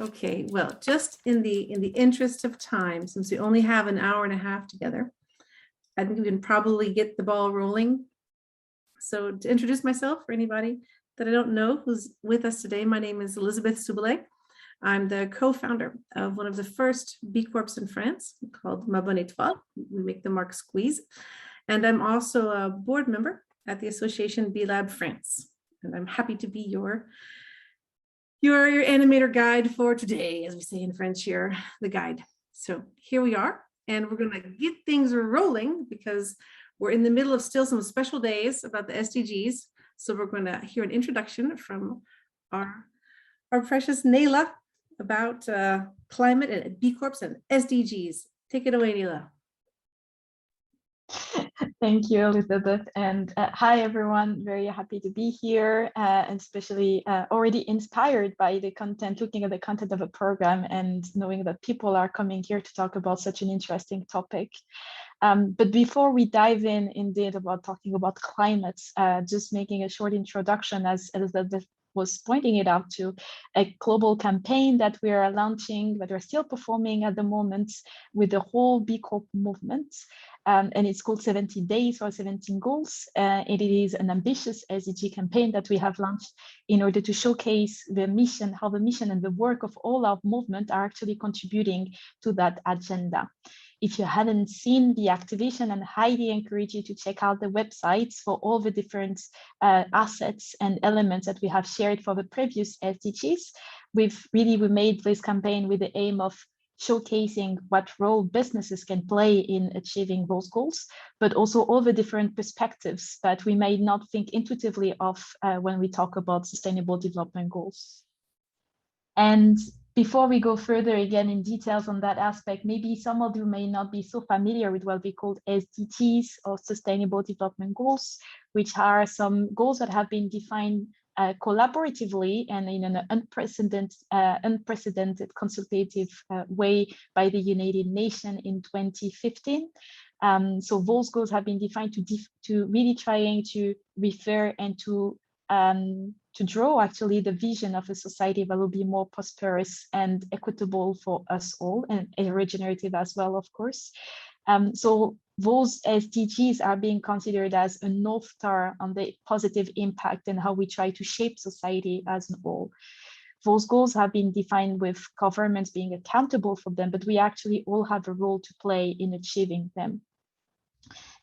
Okay, well, just in the interest of time, since we only have an hour and a half together, I think we can probably get the ball rolling. So to introduce myself for anybody that I don't know who's with us today, my name is Elizabeth Soubelet. I'm the co-founder of one of the first B Corps in France called Ma Bonne Étoile. We make the mark squeeze. And I'm also a board member at the association B Lab France. And I'm happy to be your animator guide for today, as we say in French here, the guide. So here we are, and we're going to get things rolling because we're in the middle of still some special days about the SDGs. So we're going to hear an introduction from our precious Nayla about climate and B Corps and SDGs. Take it away, Nayla. Thank you, Elizabeth, and hi everyone. Very happy to be here, and especially already inspired by the content, looking at the content of a program and knowing that people are coming here to talk about such an interesting topic. But before we dive in indeed about talking about climate, just making a short introduction, as Elizabeth was pointing it out, to a global campaign that we are launching, that we're still performing at the moment with the whole B Corp movement. And it's called 70 Days or 17 Goals. It is an ambitious SDG campaign that we have launched in order to showcase the mission, how the mission and the work of all our movement are actually contributing to that agenda. If you haven't seen the activation, I highly encourage you to check out the websites for all the different assets and elements that we have shared for the previous SDGs. We made this campaign with the aim of showcasing what role businesses can play in achieving those goals, but also all the different perspectives that we may not think intuitively of when we talk about sustainable development goals. And before we go further again in details on that aspect, maybe some of you may not be so familiar with what we call SDGs or Sustainable Development Goals, which are some goals that have been defined collaboratively and in an unprecedented consultative way by the United Nations in 2015. So those goals have been defined to really trying to refer and to draw actually the vision of a society that will be more prosperous and equitable for us all, and regenerative as well, of course. So those SDGs are being considered as a North Star on the positive impact and how we try to shape society as a whole. Those goals have been defined with governments being accountable for them, but we actually all have a role to play in achieving them.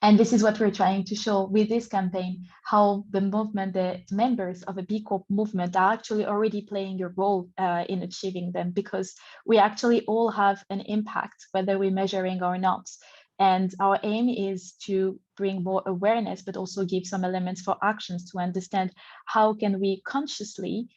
And this is what we're trying to show with this campaign, how the movement, the members of a B Corp movement are actually already playing a role in achieving them, because we actually all have an impact, whether we're measuring or not. And our aim is to bring more awareness, but also give some elements for actions to understand how can we consciously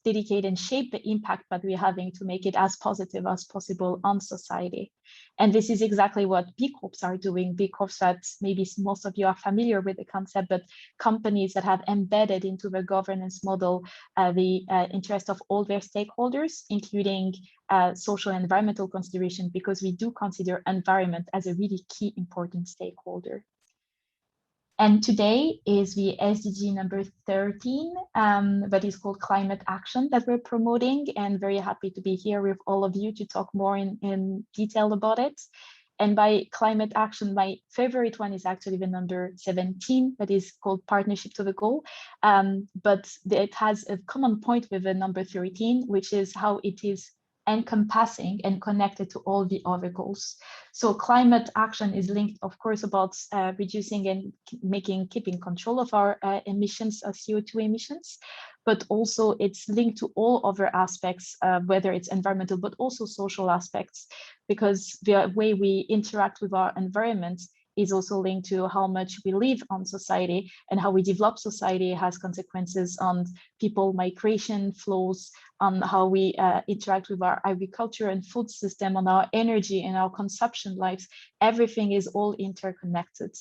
dedicate and shape the impact that we're having to make it as positive as possible on society. And this is exactly what B Corps are doing. B Corps, that maybe most of you are familiar with the concept, but companies that have embedded into the governance model the interest of all their stakeholders, including social and environmental consideration, because we do consider environment as a really key important stakeholder. And today is the SDG number 13, that is called Climate Action, that we're promoting, and very happy to be here with all of you to talk more in detail about it. And by climate action, my favorite one is actually the number 17, that is called Partnership to the Goal. But it has a common point with the number 13, which is how it is encompassing and connected to all the other goals. So climate action is linked, of course, about reducing and keeping control of our emissions, CO2 emissions, but also it's linked to all other aspects, whether it's environmental, but also social aspects, because the way we interact with our environment is also linked to how much we live on society, and how we develop society has consequences on people migration flows, on how we interact with our agriculture and food system, on our energy and our consumption lives. Everything is all interconnected.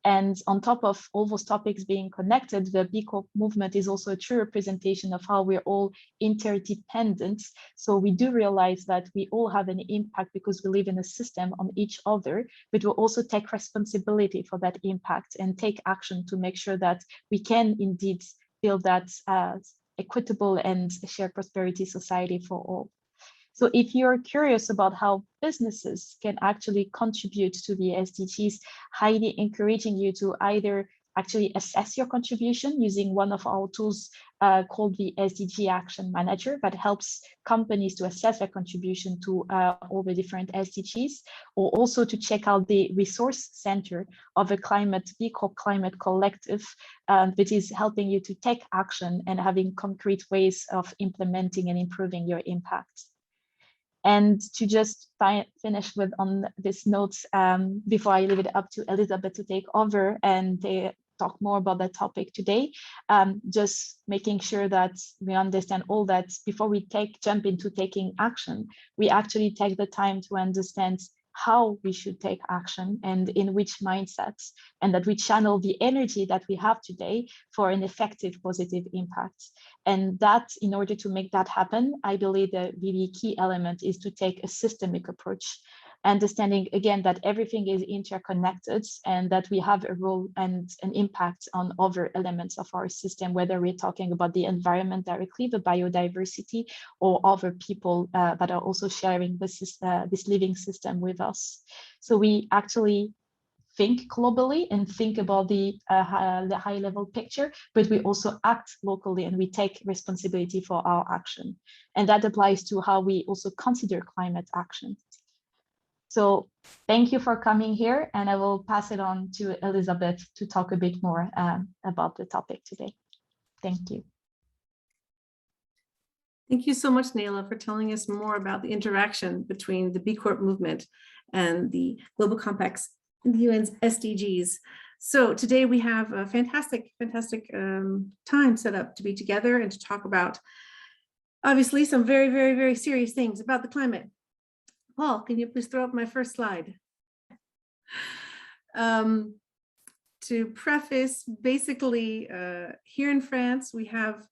And on top of all those topics being connected, the B Corp movement is also a true representation of how we're all interdependent. So we do realize that we all have an impact because we live in a system on each other, but we'll also take responsibility for that impact and take action to make sure that we can indeed build that equitable and shared prosperity society for all. So if you're curious about how businesses can actually contribute to the SDGs, highly encouraging you to either actually assess your contribution using one of our tools called the SDG Action Manager that helps companies to assess their contribution to all the different SDGs, or also to check out the resource center of a B Corp Climate Collective, which is helping you to take action and having concrete ways of implementing and improving your impact. And to just finish with on this note, before I leave it up to Elizabeth to take over and talk more about the topic today, just making sure that we understand all that before we jump into taking action, we actually take the time to understand how we should take action and in which mindsets, and that we channel the energy that we have today for an effective positive impact. And that, in order to make that happen, I believe the really key element is to take a systemic approach, understanding again that everything is interconnected and that we have a role and an impact on other elements of our system, whether we're talking about the environment directly, the biodiversity, or other people that are also sharing this living system with us. So we actually think globally and think about the high level picture, but we also act locally and we take responsibility for our action. And that applies to how we also consider climate action. So thank you for coming here, and I will pass it on to Elizabeth to talk a bit more about the topic today. Thank you. Thank you so much, Naila, for telling us more about the interaction between the B Corp movement and the Global Compact's and the UN's SDGs. So today we have a fantastic time set up to be together and to talk about, obviously, some very, very, very serious things about the climate. Paul, can you please throw up my first slide? To preface, basically, here in France, we have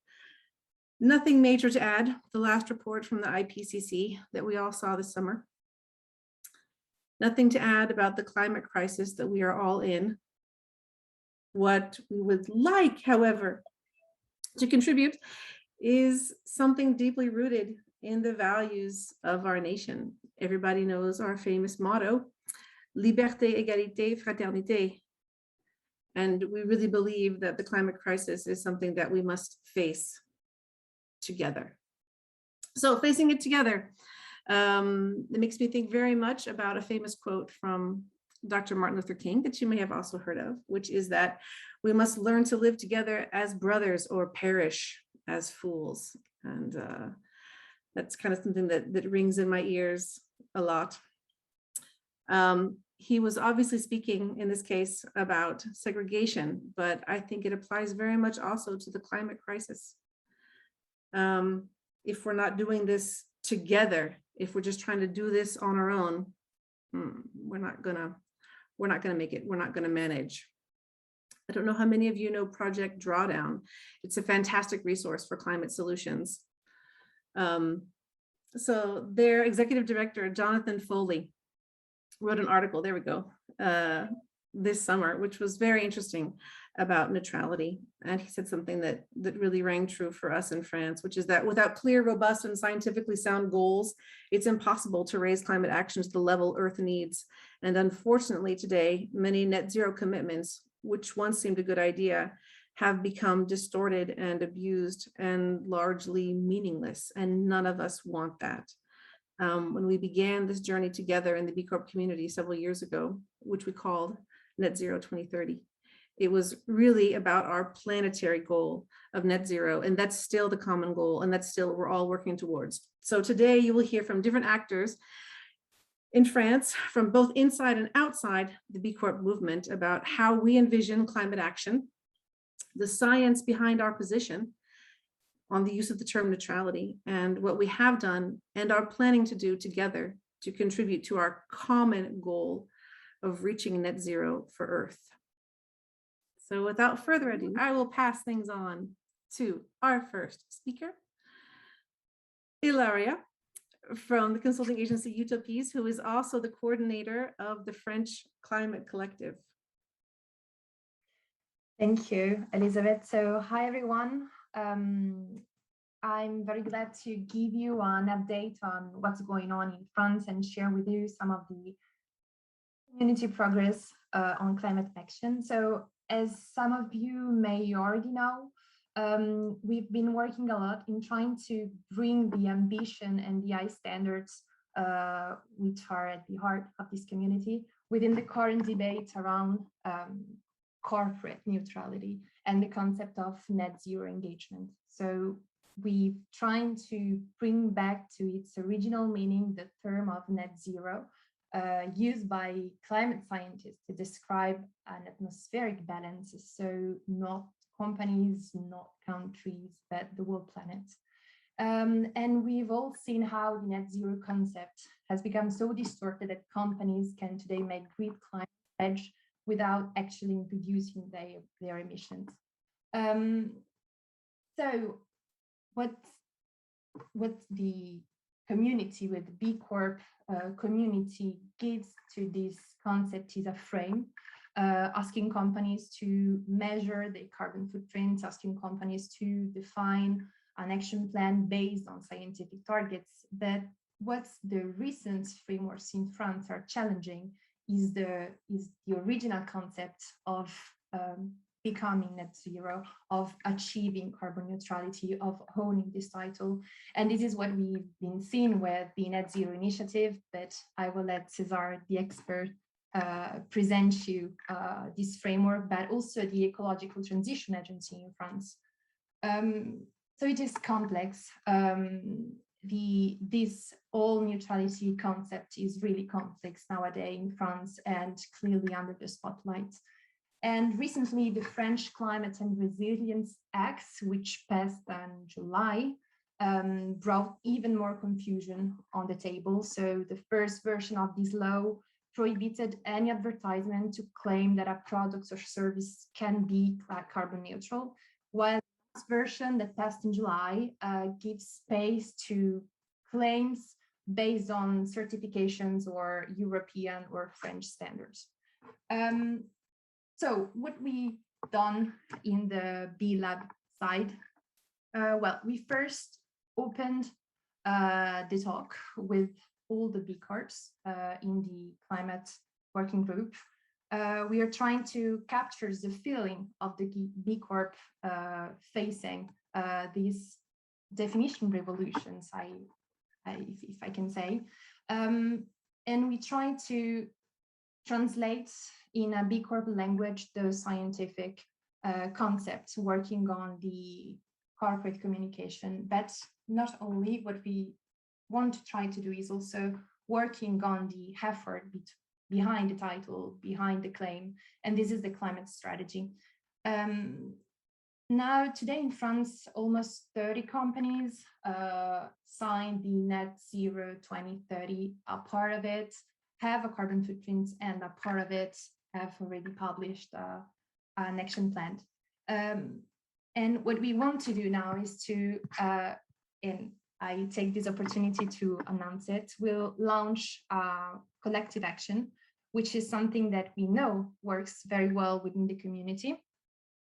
nothing major to add. The last report from the IPCC that we all saw this summer. Nothing to add about the climate crisis that we are all in. What we would like, however, to contribute is something deeply rooted in the values of our nation. Everybody knows our famous motto, liberté, égalité, fraternité. And we really believe that the climate crisis is something that we must face together. So facing it together, it makes me think very much about a famous quote from Dr. Martin Luther King that you may have also heard of, which is that we must learn to live together as brothers or perish as fools. And that's kind of something that rings in my ears a lot. He was obviously speaking in this case about segregation, but I think it applies very much also to the climate crisis. If we're not doing this together, if we're just trying to do this on our own, we're not gonna make it. We're not gonna manage. I don't know how many of you know Project Drawdown. It's a fantastic resource for climate solutions. So their executive director, Jonathan Foley, wrote an article, there we go, this summer, which was very interesting about neutrality. And he said something that really rang true for us in France, which is that without clear, robust, and scientifically sound goals, it's impossible to raise climate action to the level Earth needs. And unfortunately today, many net zero commitments, which once seemed a good idea, have become distorted and abused and largely meaningless. And none of us want that. When we began this journey together in the B Corp community several years ago, which we called Net Zero 2030, it was really about our planetary goal of net zero, and that's still the common goal, and that's still what we're all working towards. So today you will hear from different actors in France, from both inside and outside the B Corp movement, about how we envision climate action, the science behind our position on the use of the term neutrality, and what we have done and are planning to do together to contribute to our common goal of reaching net zero for Earth. So without further ado, I will pass things on to our first speaker, Ilaria, from the consulting agency Utopies, who is also the coordinator of the French Climate Collective. Thank you, Elizabeth. So hi, everyone. I'm very glad to give you an update on what's going on in France and share with you some of the community progress on climate action. So as some of you may already know, we've been working a lot in trying to bring the ambition and the high standards which are at the heart of this community within the current debate around corporate neutrality and the concept of net zero engagement. So we're trying to bring back to its original meaning the term of net zero, used by climate scientists to describe an atmospheric balance, so not companies, not countries, but the whole planet. And we've all seen how the net zero concept has become so distorted that companies can today make great climate pledge without actually reducing their emissions. So what the community with the B Corp community gives to this concept is a frame, asking companies to measure their carbon footprints, asking companies to define an action plan based on scientific targets. But what's the recent frameworks in France are challenging is the original concept of becoming net zero, of achieving carbon neutrality, of owning this title. And this is what we've been seeing with the Net Zero Initiative, but I will let César, the expert, present you this framework, but also the Ecological Transition Agency in France. So it is complex. This all neutrality concept is really complex nowadays in France and clearly under the spotlight. And recently, the French Climate and Resilience Act, which passed in July, brought even more confusion on the table. So the first version of this law prohibited any advertisement to claim that a product or service can be carbon neutral, while the version that passed in July gives space to claims based on certifications or European or French standards. So what we done in the B Lab side, well, we first opened the talk with all the B Corps in the climate working group. We are trying to capture the feeling of the B Corp facing these definition revolutions, if I can say. And we try to translate in a B Corp language the scientific concepts, working on the corporate communication. But not only, what we want to try to do is also working on the effort behind the title, behind the claim, and this is the climate strategy. Now, today in France, almost 30 companies signed the Net Zero 2030. A part of it have a carbon footprint, and a part of it have already published an action plan. And what we want to do now is to, and I take this opportunity to announce it, we'll launch a collective action, which is something that we know works very well within the community.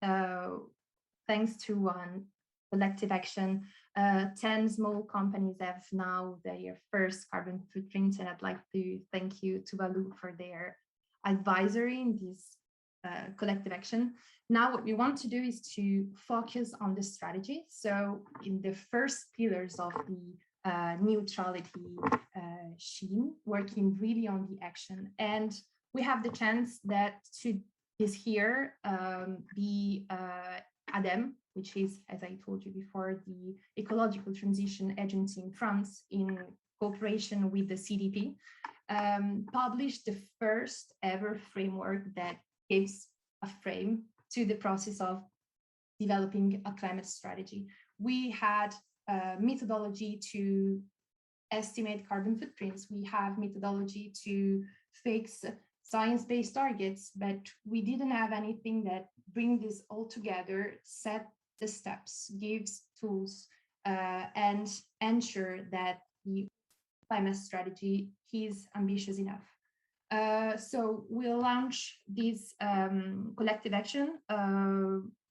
Thanks to one collective action, 10 small companies have now their first carbon footprint, and I'd like to thank you to Valou for their advisory in this collective action. Now what we want to do is to focus on the strategy. So in the first pillars of the neutrality scheme, working really on the action. And we have the chance that to this year the ADEME, which is, as I told you before, the Ecological Transition Agency in France, in cooperation with the CDP, published the first ever framework that gives a frame to the process of developing a climate strategy. We had a methodology to estimate carbon footprints. We have methodology to fix science-based targets, but we didn't have anything that bring this all together, set the steps, gives tools, and ensure that the climate strategy is ambitious enough. So we'll launch this collective action.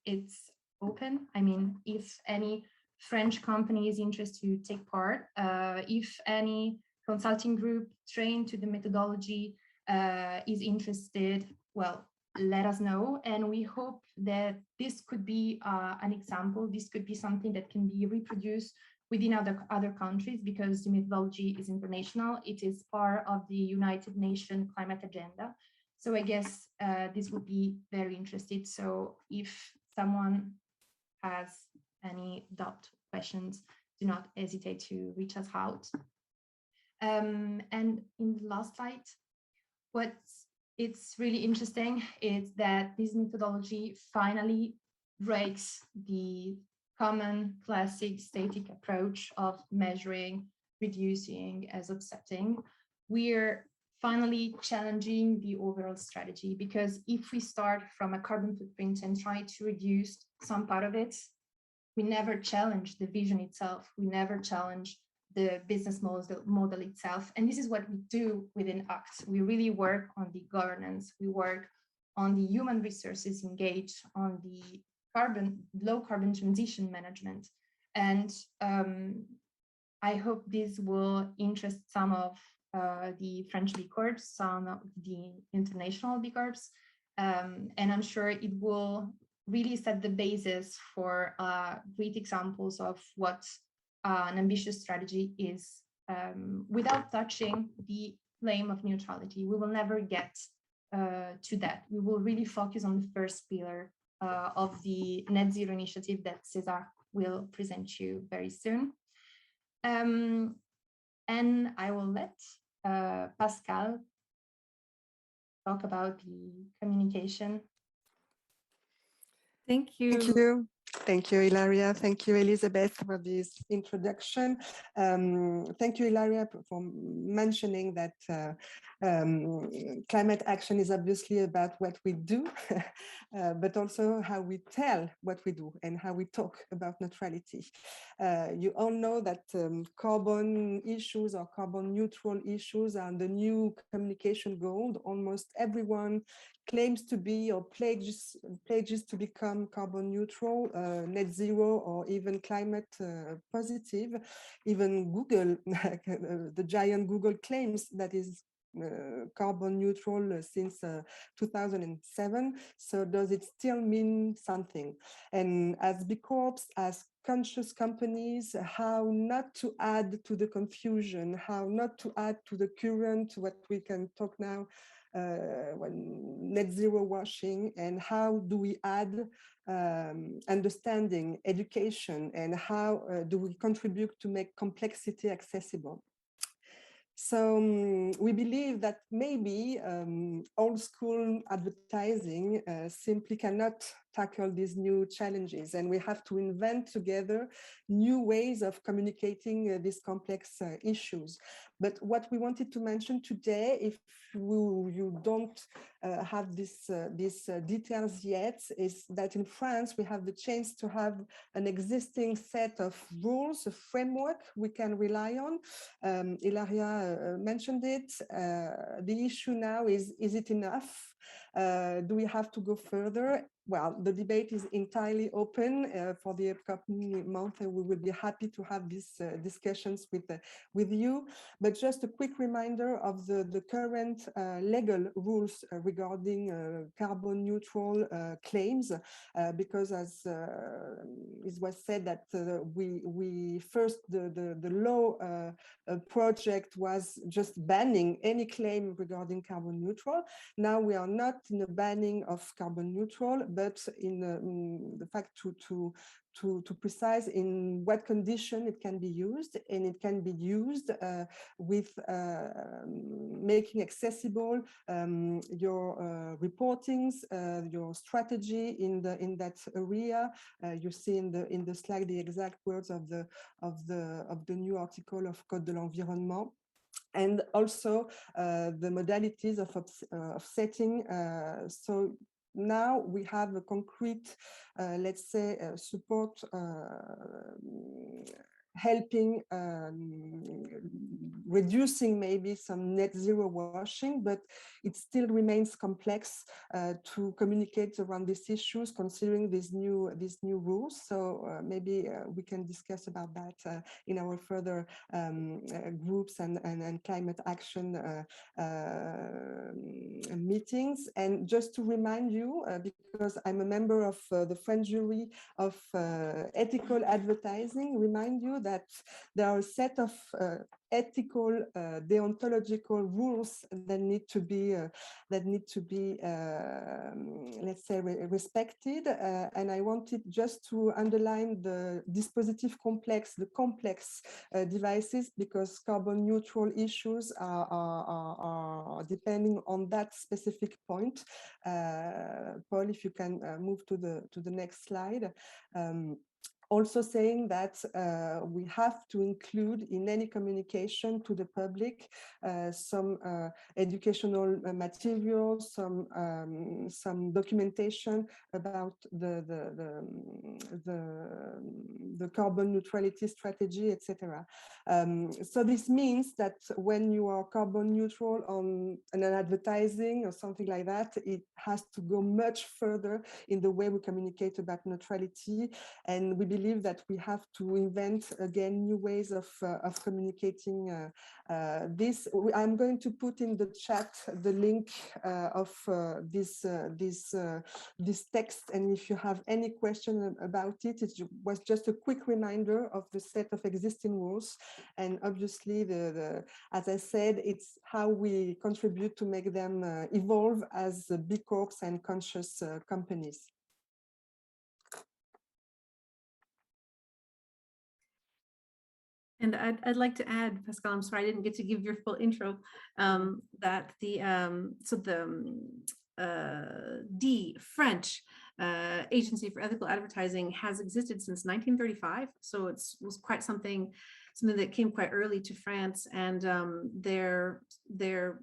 It's open. I mean, if any French companies interested to take part. If any consulting group trained to the methodology is interested, well, let us know. And we hope that this could be an example. This could be something that can be reproduced within other countries, because the methodology is international. It is part of the United Nations climate agenda. So I guess this would be very interesting. So if someone has any doubt, questions, do not hesitate to reach us out. And in the last slide, it's really interesting is that this methodology finally breaks the common classic static approach of measuring, reducing as offsetting. We're finally challenging the overall strategy, because if we start from a carbon footprint and try to reduce some part of it, we never challenge the vision itself. We never challenge the business model itself. And this is what we do within ACT. We really work on the governance. We work on the human resources engaged, on the low carbon transition management. And I hope this will interest some of the French B Corps, some of the international B Corps. And I'm sure it will really set the basis for great examples of what an ambitious strategy is, without touching the claim of neutrality. We will never get to that. We will really focus on the first pillar of the net zero initiative that César will present you very soon. And I will let Pascal talk about the communication. Thank you. Thank you. Thank you, Ilaria. Thank you, Elizabeth, for this introduction. Thank you, Ilaria, for mentioning that climate action is obviously about what we do, but also how we tell what we do and how we talk about neutrality. You all know that carbon issues or carbon neutral issues are the new communication gold. Almost everyone claims to be or pledges to become carbon neutral, net zero, or even climate positive. Even Google, the giant Google, claims that is carbon neutral since 2007. So does it still mean something? And as B Corps, as conscious companies, how not to add to the confusion, how not to add to the current, what we can talk now, net zero washing, and how do we add understanding, education, and how do we contribute to make complexity accessible? So we believe that maybe old school advertising simply cannot tackle these new challenges, and we have to invent together new ways of communicating these complex issues. But what we wanted to mention today, if you don't have these details yet, is that in France we have the chance to have an existing set of rules, a framework we can rely on. Ilaria mentioned it. The issue now is it enough? Do we have to go further? Well, the debate is entirely open for the upcoming month, and we will be happy to have these discussions with you. But just a quick reminder of the current legal rules regarding carbon neutral claims, because as it was said that we first, the law project was just banning any claim regarding carbon neutral. Now we are not in a banning of carbon neutral, but in the fact to precise in what condition it can be used, and it can be used with making accessible your reportings, your strategy in that area. You see in the slide the exact words of the new article of Code de l'environnement. And also the modalities of setting. So now we have a concrete, let's say, support helping reducing maybe some net zero washing, but it still remains complex to communicate around these issues considering these new rules. So maybe we can discuss about that in our further groups and climate action meetings. And just to remind you, because I'm a member of the French jury of ethical advertising, remind you that there are a set of ethical deontological rules that need to be let's say respected, and I wanted just to underline the dispositif complex, the complex devices, because carbon neutral issues are depending on that specific point. Paul, if you can move to the next slide. Also saying that we have to include in any communication to the public some educational materials, some documentation about the carbon neutrality strategy, etc. So this means that when you are carbon neutral on an advertising or something like that, it has to go much further in the way we communicate about neutrality, and we believe that we have to invent again new ways of communicating this. I'm going to put in the chat the link of this text, and if you have any question about it, it was just a quick reminder of the set of existing rules, and obviously as I said, it's how we contribute to make them evolve as B Corps and conscious companies. And I'd like to add, Pascal, I'm sorry I didn't get to give your full intro, that the French Agency for Ethical Advertising has existed since 1935, so it was quite something that came quite early to France, and their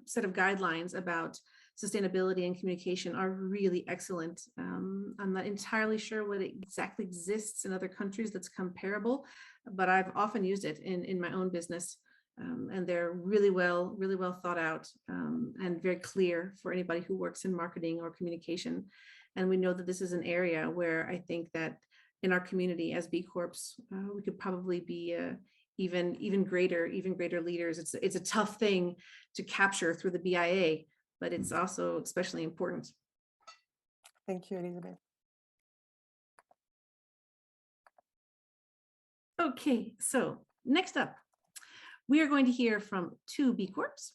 set of guidelines about sustainability and communication are really excellent. I'm not entirely sure what exactly exists in other countries that's comparable, but I've often used it in my own business, and they're really well thought out, and very clear for anybody who works in marketing or communication. And we know that this is an area where I think that in our community as B Corps, we could probably be even greater leaders. It's a tough thing to capture through the BIA, but it's also especially important. Thank you, Elizabeth. Okay, so next up, we are going to hear from two B Corps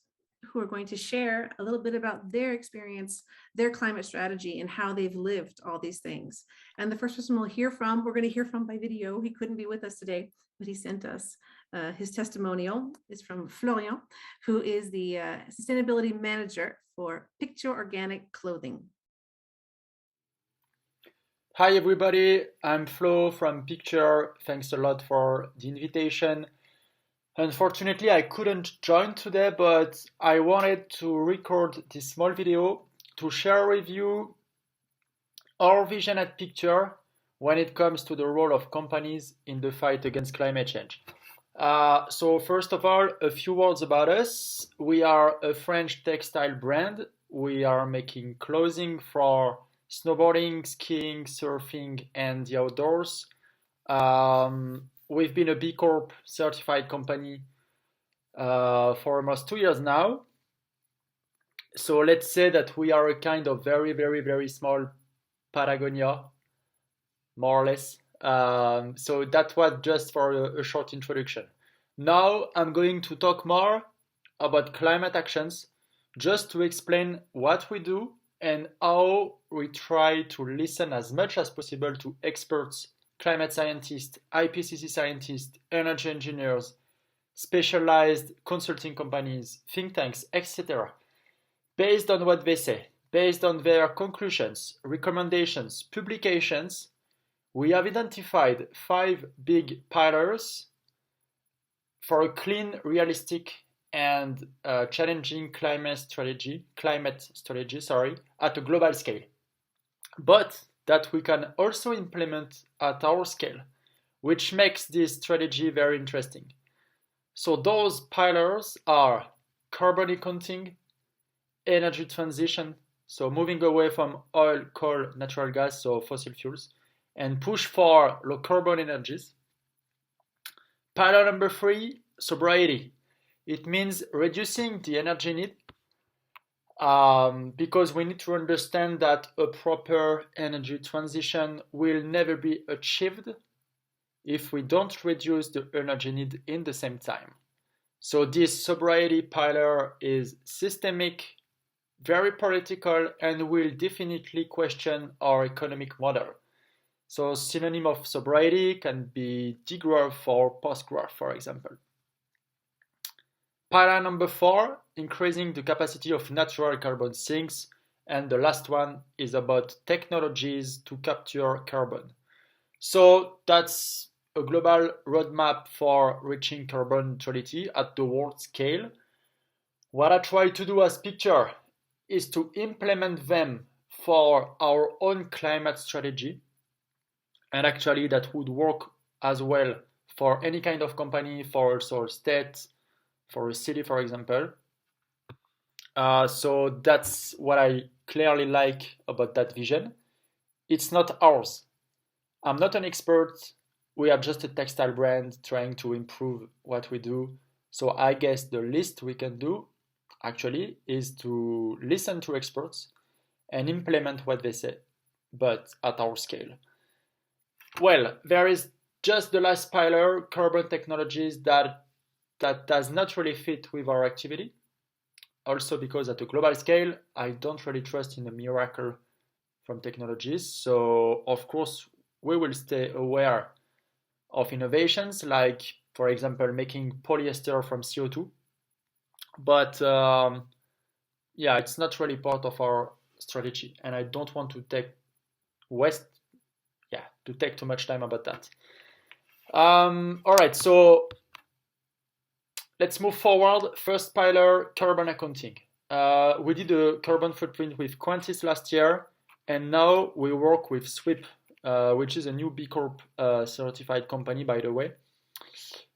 who are going to share a little bit about their experience, their climate strategy, and how they've lived all these things. And the first person we're going to hear from by video. He couldn't be with us today, but he sent us his testimonial. Is from Florian, who is the sustainability manager for Picture Organic Clothing. Hi everybody, I'm Flo from Picture. Thanks a lot for the invitation. Unfortunately, I couldn't join today, but I wanted to record this small video to share with you our vision at Picture when it comes to the role of companies in the fight against climate change. So first of all, a few words about us. We are a French textile brand. We are making clothing for snowboarding, skiing, surfing, and the outdoors. We've been a B Corp certified company for almost 2 years now. So let's say that we are a kind of very, very, very small Patagonia, more or less. So that was just for a short introduction. Now I'm going to talk more about climate actions, just to explain what we do and how we try to listen as much as possible to experts, climate scientists, IPCC scientists, energy engineers, specialized consulting companies, think tanks, etc. Based on what they say, based on their conclusions, recommendations, publications, we have identified 5 big pillars for a clean, realistic, and challenging climate strategy, at a global scale, but that we can also implement at our scale, which makes this strategy very interesting. So those pillars are carbon accounting, energy transition, so moving away from oil, coal, natural gas, so fossil fuels, and push for low carbon energies. Pillar number 3, sobriety. It means reducing the energy need, because we need to understand that a proper energy transition will never be achieved if we don't reduce the energy need in the same time. So this sobriety pillar is systemic, very political, and will definitely question our economic model. So synonym of sobriety can be degrowth or post-growth, for example. Pillar number 4, increasing the capacity of natural carbon sinks. And the last one is about technologies to capture carbon. So that's a global roadmap for reaching carbon neutrality at the world scale. What I try to do as picture is to implement them for our own climate strategy. And actually that would work as well for any kind of company, for also a state, for a city, for example. So that's what I clearly like about that vision. It's not ours. I'm not an expert. We are just a textile brand trying to improve what we do. So I guess the least we can do actually is to listen to experts and implement what they say, but at our scale. Well, there is just the last pillar, carbon technologies, that does not really fit with our activity. Also because at a global scale, I don't really trust in a miracle from technologies. So of course, we will stay aware of innovations like, for example, making polyester from CO2. But yeah, it's not really part of our strategy, and I don't want to take too much time about that. All right, so let's move forward. First pillar, carbon accounting. We did a carbon footprint with Quantis last year, and now we work with Sweep, which is a new B Corp certified company, by the way.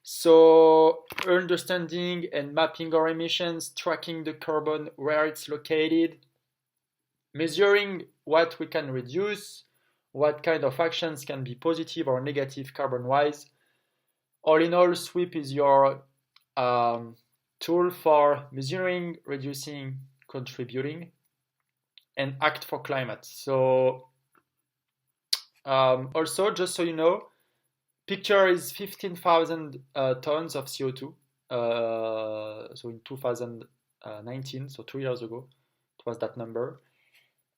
So understanding and mapping our emissions, tracking the carbon where it's located, measuring what we can reduce, what kind of actions can be positive or negative carbon-wise. All in all, Sweep is your tool for measuring, reducing, contributing, and act for climate. So also, just so you know, picture is 15,000 tons of CO2. So in 2019, so 2 years ago, it was that number.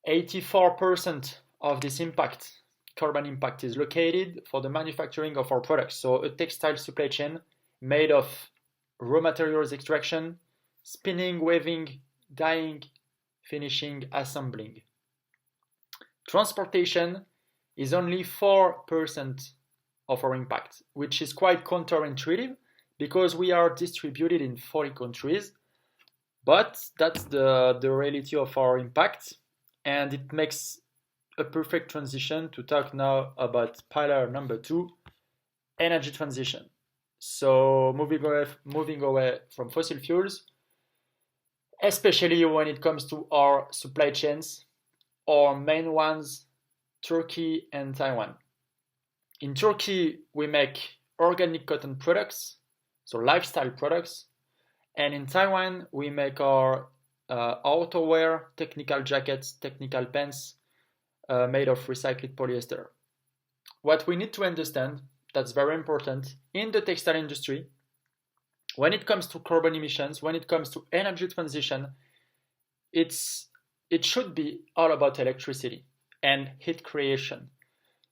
84% of this impact, carbon impact, is located for the manufacturing of our products. So a textile supply chain made of raw materials extraction, spinning, weaving, dyeing, finishing, assembling. Transportation is only 4% of our impact, which is quite counterintuitive because we are distributed in 40 countries, but that's the reality of our impact, and it makes a perfect transition to talk now about pillar number 2, energy transition. So moving away from fossil fuels, especially when it comes to our supply chains, our main ones, Turkey and Taiwan. In Turkey, we make organic cotton products, so lifestyle products. And in Taiwan, we make our outerwear, technical jackets, technical pants made of recycled polyester. What we need to understand, that's very important, in the textile industry, when it comes to carbon emissions, when it comes to energy transition, it should be all about electricity and heat creation.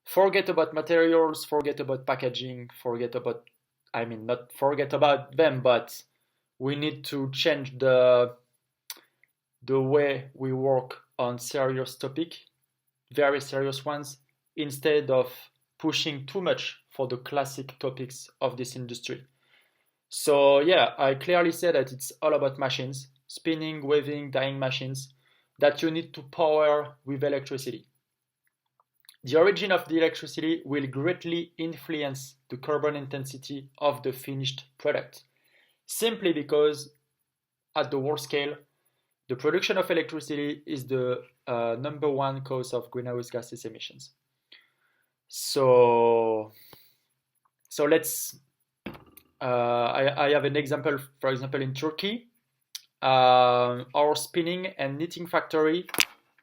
Forget about materials, forget about packaging, not forget about them, but we need to change the way we work on serious topic, very serious ones, instead of pushing too much for the classic topics of this industry. So yeah, I clearly say that it's all about machines, spinning, weaving, dyeing machines that you need to power with electricity. The origin of the electricity will greatly influence the carbon intensity of the finished product. simply because at the world scale, the production of electricity is the number one cause of greenhouse gases emissions. So let's, I have an example, for example, in Turkey, our spinning and knitting factory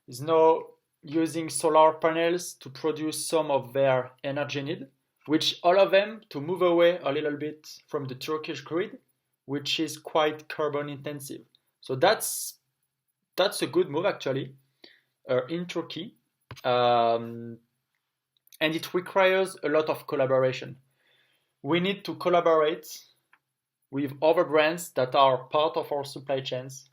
is now using solar panels to produce some of their energy need, which all of them to move away a little bit from the Turkish grid, which is quite carbon intensive. So that's a good move actually in Turkey, and it requires a lot of collaboration. We need to collaborate with other brands that are part of our supply chains.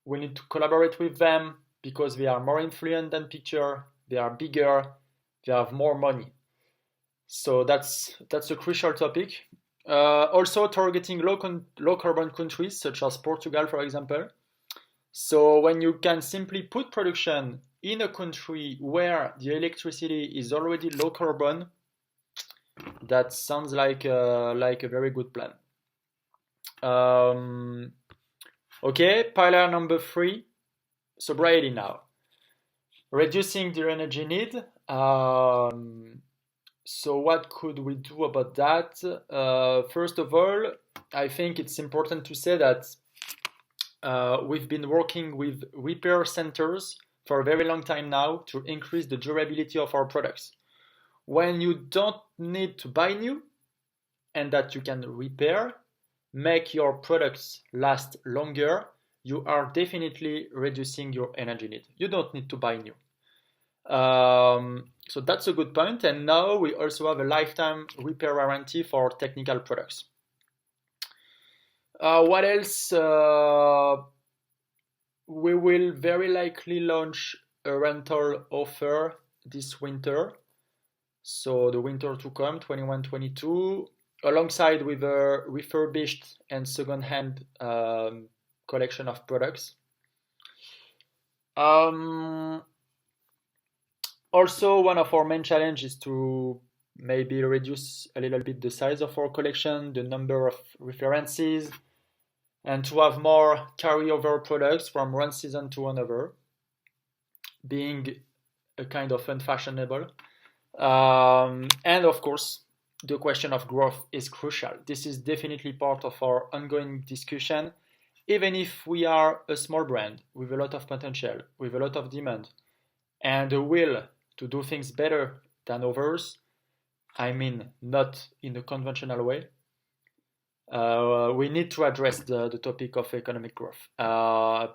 We need to collaborate with them because they are more influent than picture, they are bigger, they have more money. So that's a crucial topic. Also targeting low carbon countries such as Portugal, for example. So when you can simply put production in a country where the electricity is already low carbon, that sounds like a very good plan. Okay, pillar number 3, sobriety now. Reducing the energy need. So what could we do about that? First of all, I think it's important to say that we've been working with repair centers for a very long time now to increase the durability of our products. When you don't need to buy new and that you can repair, make your products last longer, you are definitely reducing your energy need. You don't need to buy new. So that's a good point. And now we also have a lifetime repair warranty for technical products. What else? We will very likely launch a rental offer this winter. So the winter to come, 21-22, alongside with a refurbished and second-hand collection of products. Also, one of our main challenges is to maybe reduce a little bit the size of our collection, the number of references, and to have more carryover products from one season to another, being a kind of unfashionable. And of course, the question of growth is crucial. This is definitely part of our ongoing discussion. Even if we are a small brand with a lot of potential, with a lot of demand, and a will to do things better than others, I mean, not in a conventional way, we need to address the topic of economic growth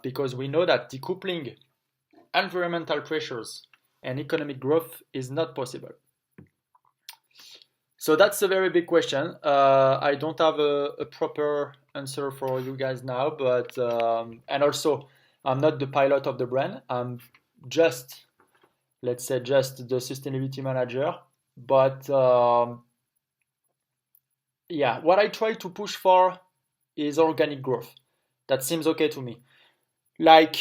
because we know that decoupling environmental pressures and economic growth is not possible. So that's a very big question. I don't have a proper answer for you guys now, but and also I'm not the pilot of the brand. I'm just, let's say, just the sustainability manager. But yeah, what I try to push for is organic growth. That seems okay to me. Like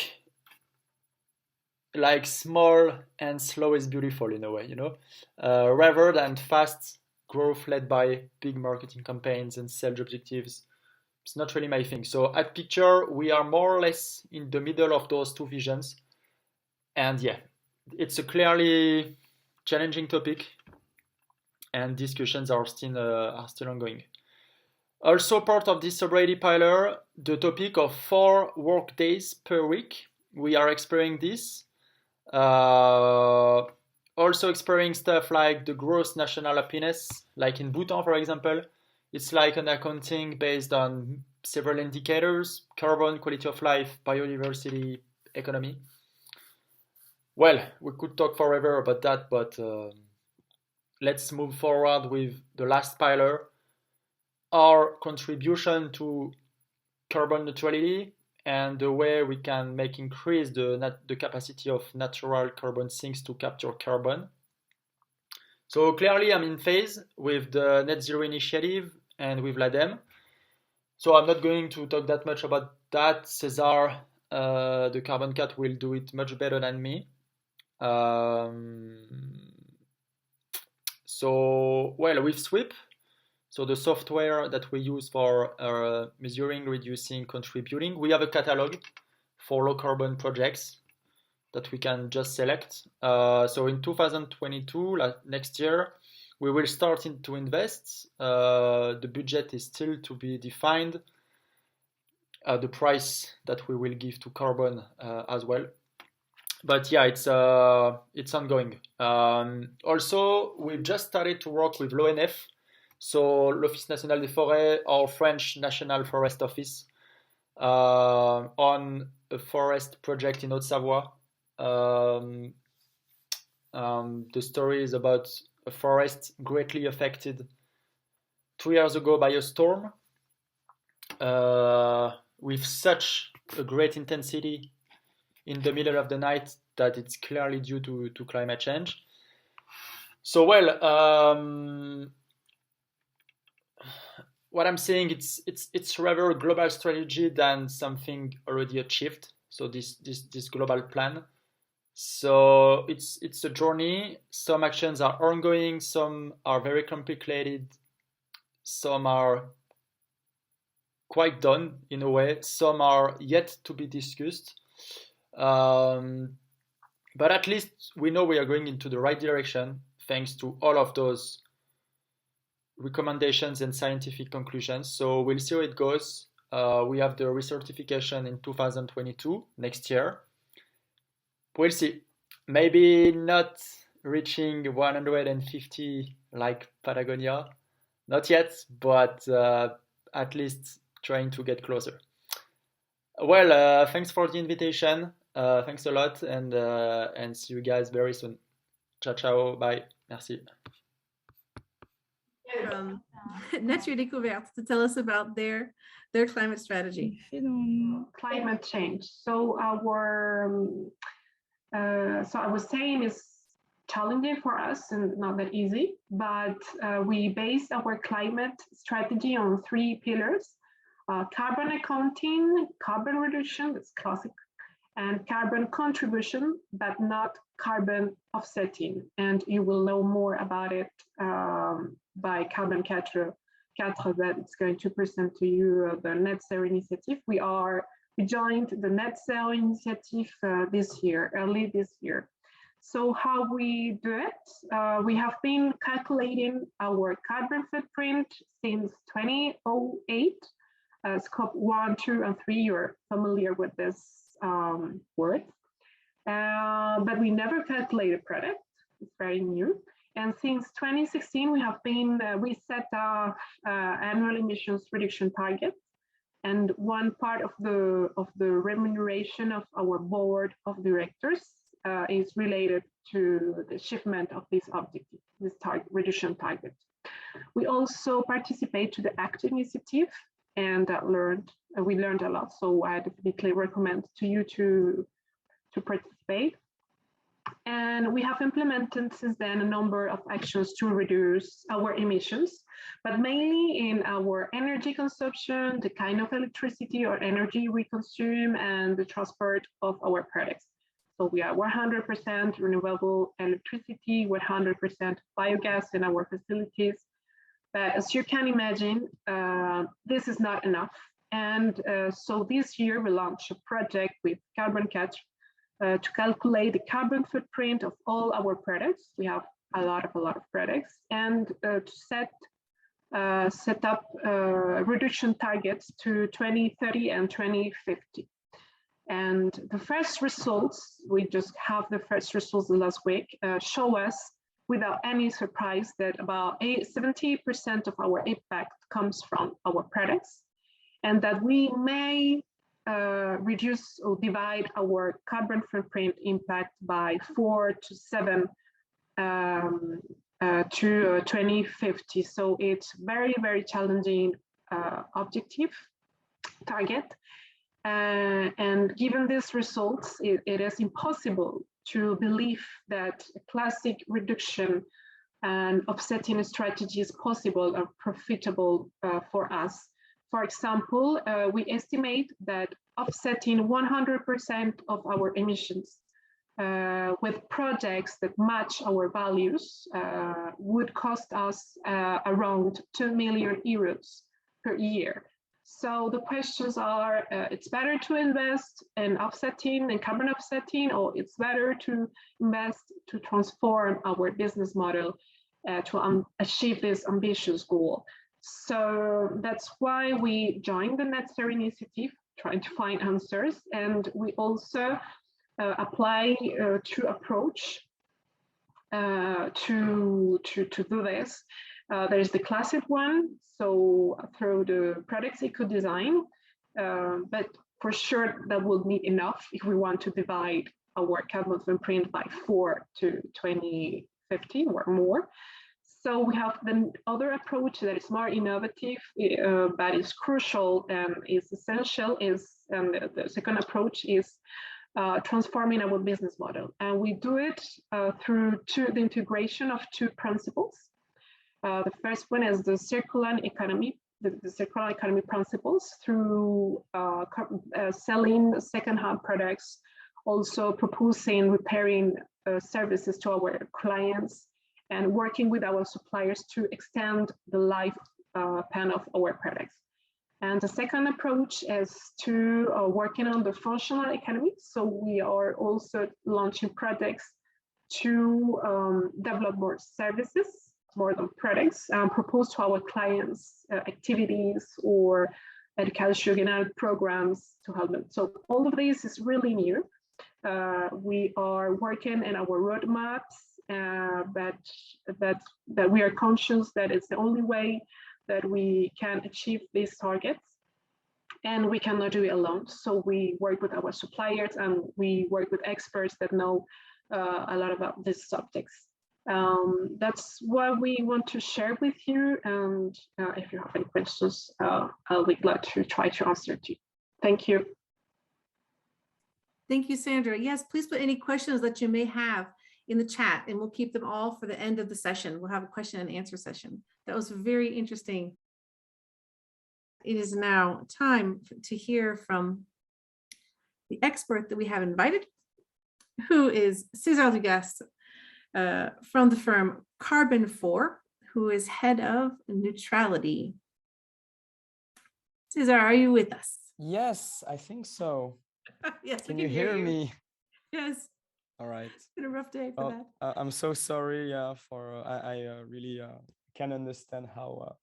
small and slow is beautiful in a way, you know, rather than fast growth led by big marketing campaigns and sales objectives. It's not really my thing. So at Picture, we are more or less in the middle of those two visions. And yeah, it's a clearly challenging topic and discussions are still ongoing. Also part of this sobriety pillar, the topic of 4 work days per week. We are exploring this. Also exploring stuff like the gross national happiness, like in Bhutan, for example. It's like an accounting based on several indicators: carbon, quality of life, biodiversity, economy. Well, we could talk forever about that, but let's move forward with the last pillar, our contribution to carbon neutrality and the way we can increase the capacity of natural carbon sinks to capture carbon. So clearly I'm in phase with the Net Zero initiative and with l'ADEME. So I'm not going to talk that much about that. César, the Carbon Cat, will do it much better than me. So, well, with SWIP, So the software that we use for measuring, reducing, contributing, we have a catalog for low carbon projects that we can just select. So in 2022, next year, we will start to invest. The budget is still to be defined. The price that we will give to carbon as well. But yeah, it's ongoing. Also, we've just started to work with l'ONF, so l'Office National des Forêts, our French National Forest Office, on a forest project in Haute-Savoie. The story is about a forest greatly affected 2 years ago by a storm with such a great intensity in the middle of the night that it's clearly due to climate change. So, well, what I'm saying, it's rather a global strategy than something already achieved. So this global plan. So it's a journey. Some actions are ongoing, some are very complicated, some are quite done in a way, some are yet to be discussed. But at least we know we are going into the right direction thanks to all of those recommendations and scientific conclusions. So we'll see how it goes. We have the recertification in 2022, next year. We'll see. Maybe not reaching 150 like Patagonia, not yet, but at least trying to get closer. Well, thanks for the invitation. Thanks a lot, and see you guys very soon. Ciao, ciao, bye, merci. Nature Découverte to tell us about their climate strategy. Climate change. So so I was saying it's challenging for us and not that easy, but we based our climate strategy on 3 pillars: carbon accounting, carbon reduction, that's classic, and carbon contribution, but not carbon offsetting. And you will know more about it by Carbon Catcher that it's going to present to you the Net Zero initiative. We joined the Net Zero initiative early this year. So how we do it? We have been calculating our carbon footprint since 2008. Scope 1, 2, and 3, you're familiar with this word. But we never calculated product. It's very new. And since 2016, we set our annual emissions reduction target. And one part of the remuneration of our board of directors is related to the achievement of this objective, this reduction target. We also participate to the ACT initiative, and we learned a lot. So I definitely recommend to you to participate. And we have implemented since then a number of actions to reduce our emissions, but mainly in our energy consumption, the kind of electricity or energy we consume, and the transport of our products. So we are 100% renewable electricity, 100% biogas in our facilities. But as you can imagine, this is not enough. And so this year we launched a project with Carbon Catcher to calculate the carbon footprint of all our products. We have a lot of products, and to set up reduction targets to 2030 and 2050. And the first results, we just have the first results last week, show us without any surprise that about 70% of our impact comes from our products, and that we may reduce or divide our carbon footprint impact by 4 to 7 to 2050. So it's very, very challenging objective target. And given these results, it is impossible to believe that a classic reduction and offsetting strategy is possible or profitable for us. For example, we estimate that offsetting 100% of our emissions with projects that match our values would cost us around 2 million euros per year. So the questions are, it's better to invest in offsetting and carbon offsetting, or it's better to invest to transform our business model to achieve this ambitious goal. So that's why we joined the Net Zero initiative, trying to find answers. And we also apply to approach to do this. There's the classic one, so through the products eco-design, but for sure that will be enough if we want to divide our carbon footprint by 4 to 2050 or more. So we have the other approach that is more innovative, but is crucial and is essential, and the second approach is transforming our business model. And we do it through the integration of 2 principles. The first one is the circular economy, the circular economy principles through selling second-hand products, also proposing repairing services to our clients, and working with our suppliers to extend the lifespan of our products. And the second approach is to working on the functional economy. So we are also launching projects to develop more services, more than products, propose to our clients activities or educational programs to help them. So all of this is really new. We are working in our roadmaps, but we are conscious that it's the only way that we can achieve these targets, and we cannot do it alone. So we work with our suppliers and we work with experts that know a lot about these subjects. That's what we want to share with you, and if you have any questions, I'll be glad to try to answer to you. Thank you. Thank you, Sandra. Yes, please put any questions that you may have in the chat, and we'll keep them all for the end of the session. We'll have a question and answer session. That was very interesting. It is now time to hear from the expert that we have invited, who is César Dugas from the firm Carbon 4, who is head of neutrality. César, are you with us? Yes, I think so. Yes, Can you hear me? Yes. All right. It's been a rough day for that. I'm so sorry for I really can understand how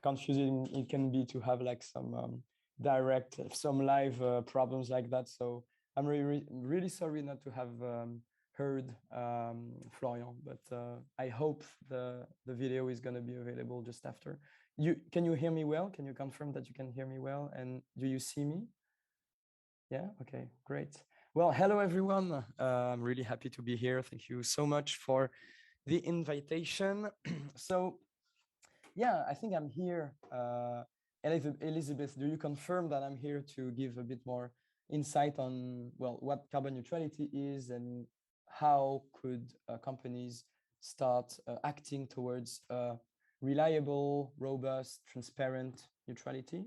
confusing it can be to have like some some live problems like that. So I'm really sorry not to have heard Florian, but I hope the video is going to be available just after. Can you hear me well? Can you confirm that you can hear me well? And do you see me? Yeah, okay, great. Well, hello everyone. I'm really happy to be here. Thank you so much for the invitation. So yeah, I think I'm here. Elizabeth, do you confirm that I'm here to give a bit more insight on, well, what carbon neutrality is and how could companies start acting towards reliable, robust, transparent neutrality?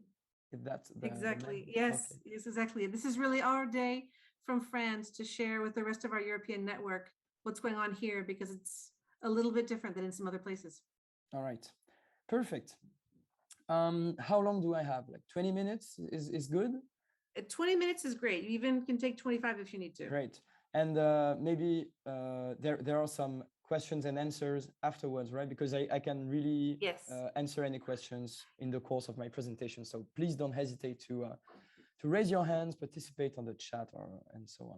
If that's exactly. Yes, okay. Yes, exactly. This is really our day from France to share with the rest of our European network what's going on here, because it's a little bit different than in some other places. All right, perfect. How long do I have? Like 20 minutes is good? 20 minutes is great. You even can take 25 if you need to. Great. And maybe there are some questions and answers afterwards, right? Because I can really answer any questions in the course of my presentation. So please don't hesitate to raise your hands, participate on the chat, and so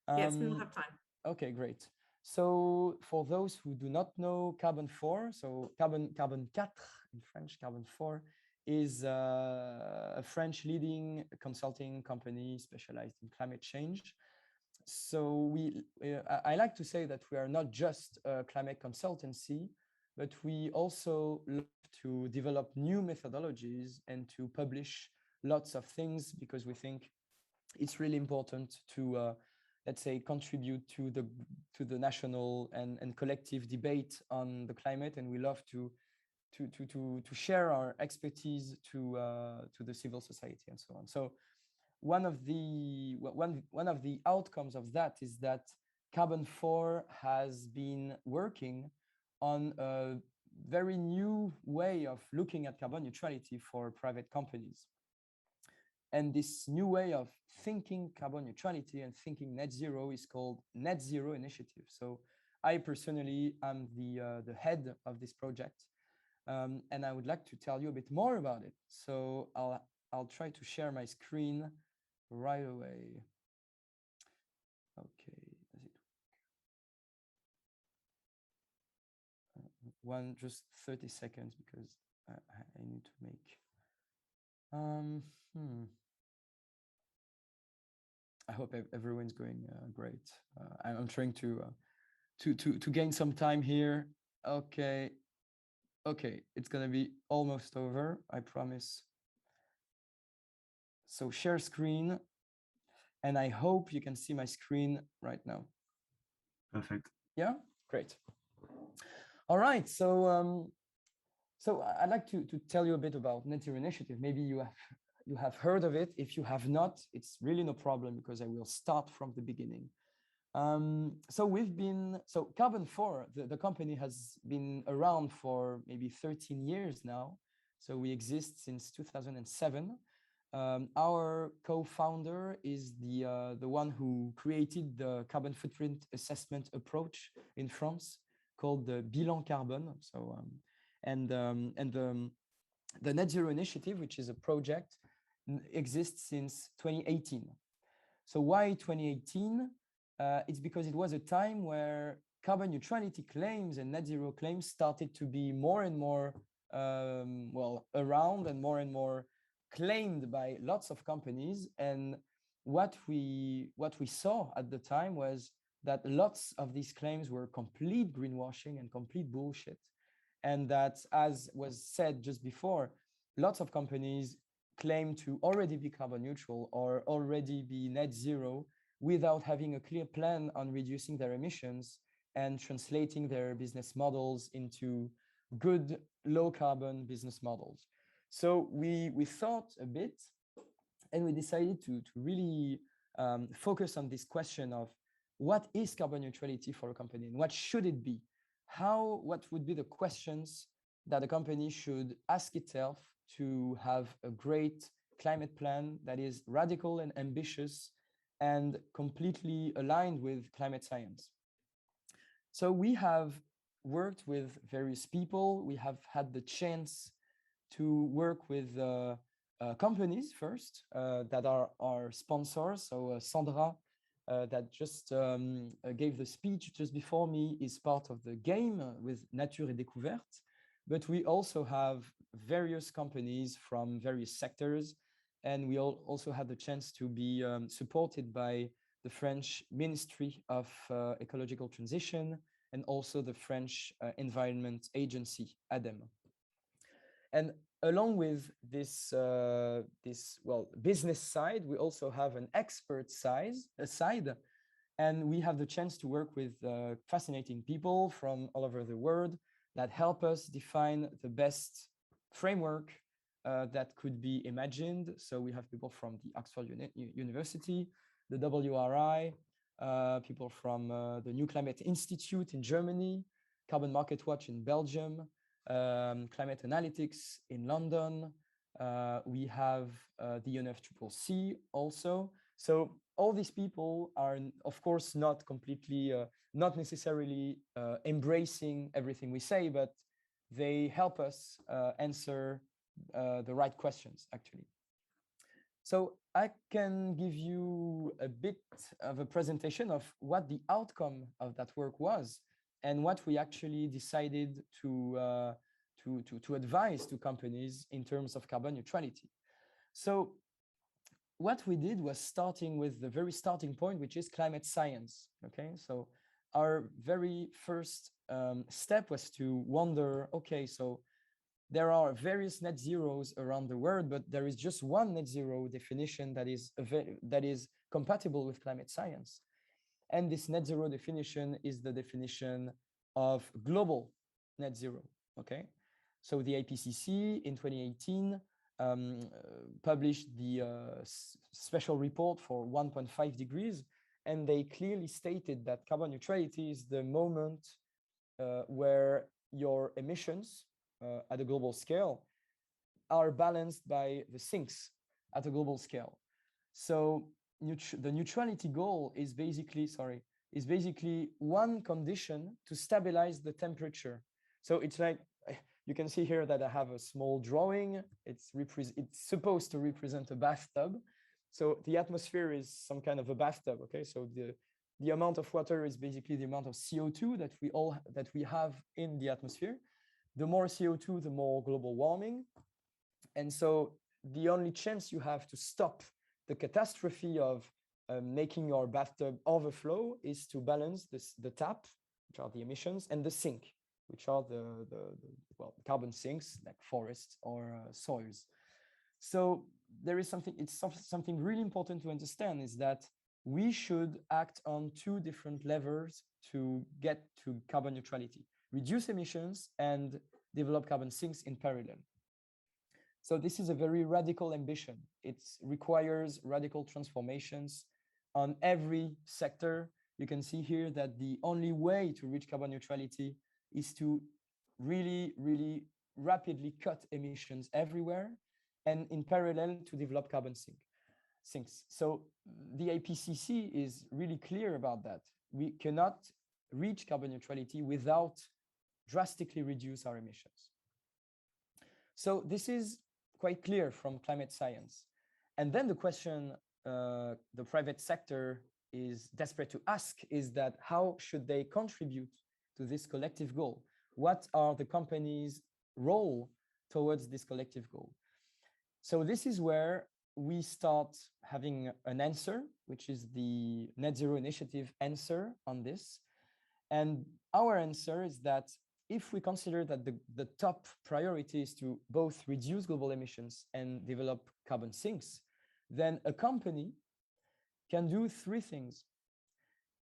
on. Yes, we will have time. Okay, great. So for those who do not know Carbon 4, so Carbon 4 in French, Carbon 4 is a French leading consulting company specialized in climate change. So I like to say that we are not just a climate consultancy, but we also love to develop new methodologies and to publish lots of things, because we think it's really important to, let's say, contribute to the national and collective debate on the climate, and we love to share our expertise to the civil society and so on. So one of the outcomes of that is that Carbon 4 has been working on a very new way of looking at carbon neutrality for private companies. And this new way of thinking carbon neutrality and thinking net zero is called Net Zero Initiative. So I personally am the head of this project, and I would like to tell you a bit more about it. So I'll try to share my screen right away. Okay, does it just 30 seconds because I need to make I hope everyone's going great. I'm trying to gain some time here. Okay, it's gonna be almost over, I promise. So share screen, and I hope you can see my screen right now. Perfect. Yeah, great. All right, so I'd like to tell you a bit about Net Zero Initiative. Maybe you have heard of it. If you have not, it's really no problem because I will start from the beginning. So Carbon 4, the company has been around for maybe 13 years now. So we exist since 2007. Our co-founder is the one who created the carbon footprint assessment approach in France called the bilan carbone. So the Net Zero Initiative, which is a project, exists since 2018. So why 2018? It's because it was a time where carbon neutrality claims and net zero claims started to be more and more around and more claimed by lots of companies. And what we saw at the time was that lots of these claims were complete greenwashing and complete bullshit. And that, as was said just before, lots of companies claim to already be carbon neutral or already be net zero without having a clear plan on reducing their emissions and translating their business models into good low carbon business models. So we thought a bit, and we decided to really focus on this question of what is carbon neutrality for a company and what should it be? What would be the questions that a company should ask itself to have a great climate plan that is radical and ambitious and completely aligned with climate science. So we have worked with various people. We have had the chance to work with companies first that are our sponsors. So Sandra, that just gave the speech just before me, is part of the game with Nature et Découverte. But we also have various companies from various sectors. And we also had the chance to be supported by the French Ministry of Ecological Transition and also the French Environment Agency, ADEME. And along with this business side, we also have an expert side, and we have the chance to work with fascinating people from all over the world that help us define the best framework that could be imagined. So we have people from the Oxford University, the WRI, people from the New Climate Institute in Germany, Carbon Market Watch in Belgium, Climate Analytics in London. We have the UNFCCC also. So all these people are, of course, not completely, not necessarily embracing everything we say, but they help us answer the right questions, actually. So I can give you a bit of a presentation of what the outcome of that work was and what we actually decided to advise to companies in terms of carbon neutrality. So what we did was starting with the very starting point, which is climate science. Okay, so our very first step was to wonder, okay, so there are various net zeros around the world, but there is just one net zero definition that is compatible with climate science. And this net zero definition is the definition of global net zero. Okay, so the IPCC in 2018 published the special report for 1.5 degrees, and they clearly stated that carbon neutrality is the moment where your emissions at a global scale are balanced by the sinks at a global scale. So the neutrality goal is basically one condition to stabilize the temperature. So it's like, you can see here that I have a small drawing. It's supposed to represent a bathtub. So the atmosphere is some kind of a bathtub. Okay, so the amount of water is basically the amount of CO2 that we have in the atmosphere. The more CO2, the more global warming. And so the only chance you have to stop the catastrophe of making your bathtub overflow is to balance the tap, which are the emissions, and the sink, which are the carbon sinks like forests or soils. So there is something really important to understand, is that we should act on two different levers to get to carbon neutrality: reduce emissions and develop carbon sinks in parallel. So this is a very radical ambition. It requires radical transformations on every sector. You can see here that the only way to reach carbon neutrality is to really, really rapidly cut emissions everywhere, and in parallel to develop carbon sinks. So the IPCC is really clear about that. We cannot reach carbon neutrality without drastically reduce our emissions. So this is quite clear from climate science. And then the question the private sector is desperate to ask is that how should they contribute to this collective goal? What are the companies' role towards this collective goal? So this is where we start having an answer, which is the Net Zero Initiative answer on this. And our answer is that if we consider that the top priority is to both reduce global emissions and develop carbon sinks, then a company can do three things.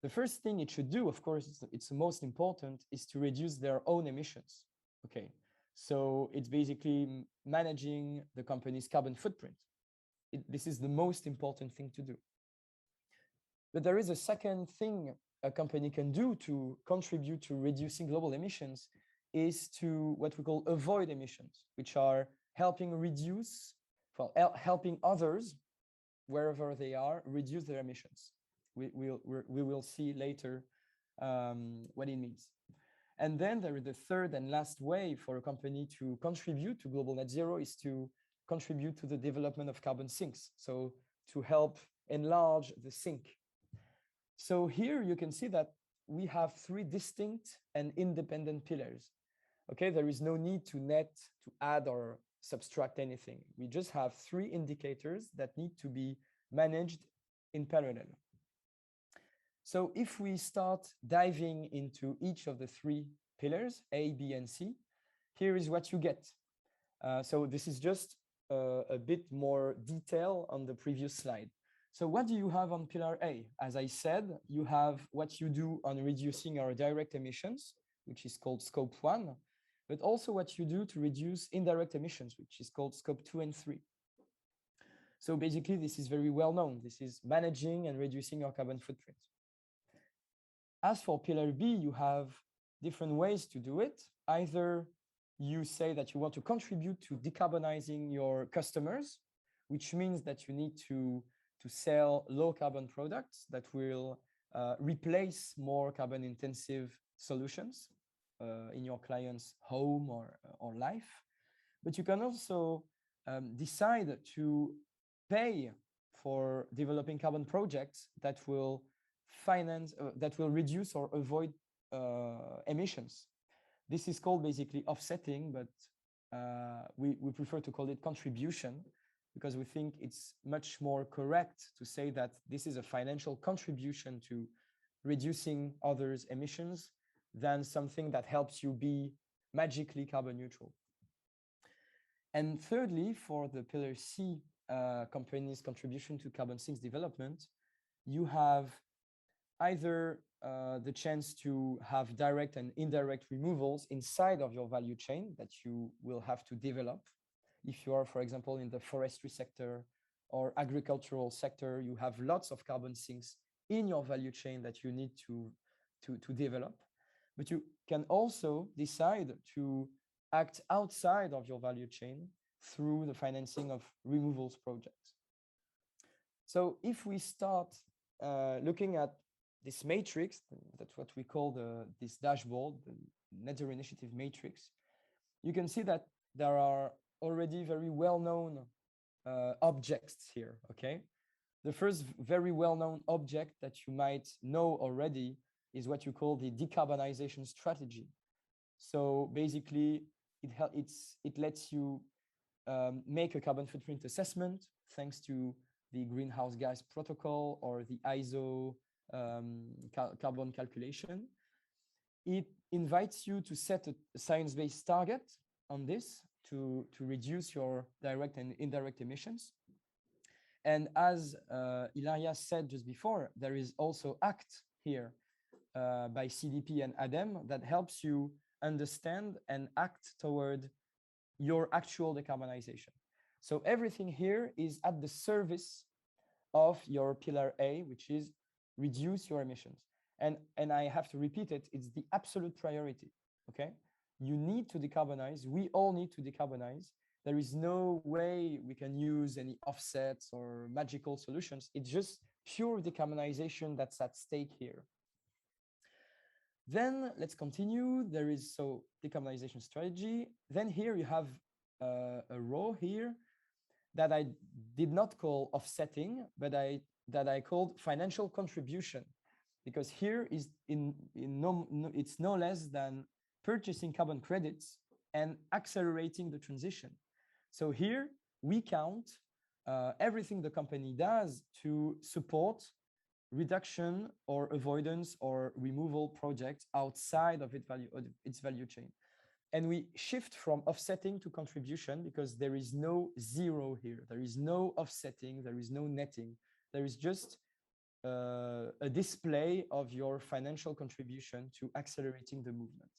The first thing it should do, of course, it's the most important, is to reduce their own emissions. Okay, so it's basically managing the company's carbon footprint. This is the most important thing to do. But there is a second thing a company can do to contribute to reducing global emissions, is to what we call avoid emissions, which are helping others, wherever they are, reduce their emissions. We will see later what it means. And then there is the third and last way for a company to contribute to global net zero is to contribute to the development of carbon sinks. So to help enlarge the sink. So here you can see that we have three distinct and independent pillars. Okay, there is no need to add or subtract anything. We just have three indicators that need to be managed in parallel. So if we start diving into each of the three pillars, A, B, and C, here is what you get. So this is just a bit more detail on the previous slide. So what do you have on pillar A? As I said, you have what you do on reducing our direct emissions, which is called scope 1, but also what you do to reduce indirect emissions, which is called scope 2 and 3. So basically, this is very well known. This is managing and reducing our carbon footprint. As for pillar B, you have different ways to do it. Either you say that you want to contribute to decarbonizing your customers, which means that you need to sell low carbon products that will replace more carbon intensive solutions in your client's home or life. But you can also decide to pay for developing carbon projects that will reduce or avoid emissions. This is called basically offsetting, but we prefer to call it contribution, because we think it's much more correct to say that this is a financial contribution to reducing others' emissions than something that helps you be magically carbon neutral. And thirdly, for the pillar C, companies' contribution to carbon sinks development, you have either the chance to have direct and indirect removals inside of your value chain that you will have to develop. If you are, for example, in the forestry sector or agricultural sector, you have lots of carbon sinks in your value chain that you need to develop. But you can also decide to act outside of your value chain through the financing of removals projects. So if we start looking at this matrix, that's what we call this dashboard, the Net Zero Initiative matrix, you can see that there are already very well-known objects here, okay? The first very well-known object that you might know already is what you call the Decarbonization Strategy. So basically, it lets you make a carbon footprint assessment thanks to the greenhouse gas protocol or the ISO carbon calculation. It invites you to set a science-based target on this to reduce your direct and indirect emissions. And as Ilaria said just before, there is also ACT here by CDP and ADEME that helps you understand and act toward your actual decarbonization. So everything here is at the service of your pillar A, which is reduce your emissions. And I have to repeat it, it's the absolute priority, okay? You need to decarbonize, we all need to decarbonize. There is no way we can use any offsets or magical solutions. It's just pure decarbonization that's at stake here. Then let's continue. There is decarbonization strategy. Then here you have a row here that I did not call offsetting, but that I called financial contribution, because here is it's no less than purchasing carbon credits and accelerating the transition. So here we count everything the company does to support reduction or avoidance or removal projects outside of its value chain. And we shift from offsetting to contribution because there is no zero here. There is no offsetting, there is no netting. There is just a display of your financial contribution to accelerating the movement.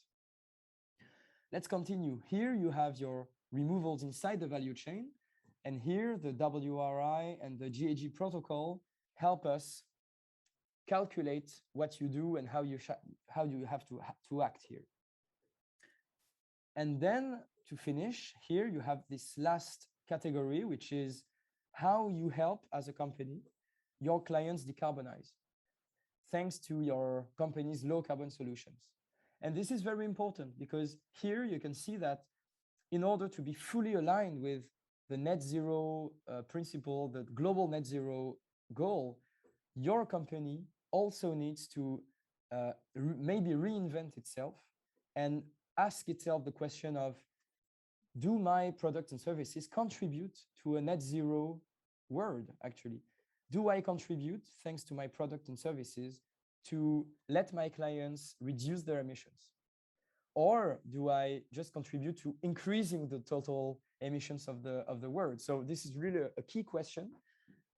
Let's continue. Here you have your removals inside the value chain. And here the WRI and the GHG protocol help us calculate what you do and how you have to act here. And then to finish, here you have this last category, which is how you help as a company your clients decarbonize thanks to your company's low carbon solutions. And this is very important because here you can see that in order to be fully aligned with the net zero principle, the global net zero goal, your company also needs to maybe reinvent itself and ask itself the question of, do my products and services contribute to a net zero world, actually? Do I contribute, thanks to my product and services, to let my clients reduce their emissions? Or do I just contribute to increasing the total emissions of the world? So this is really a key question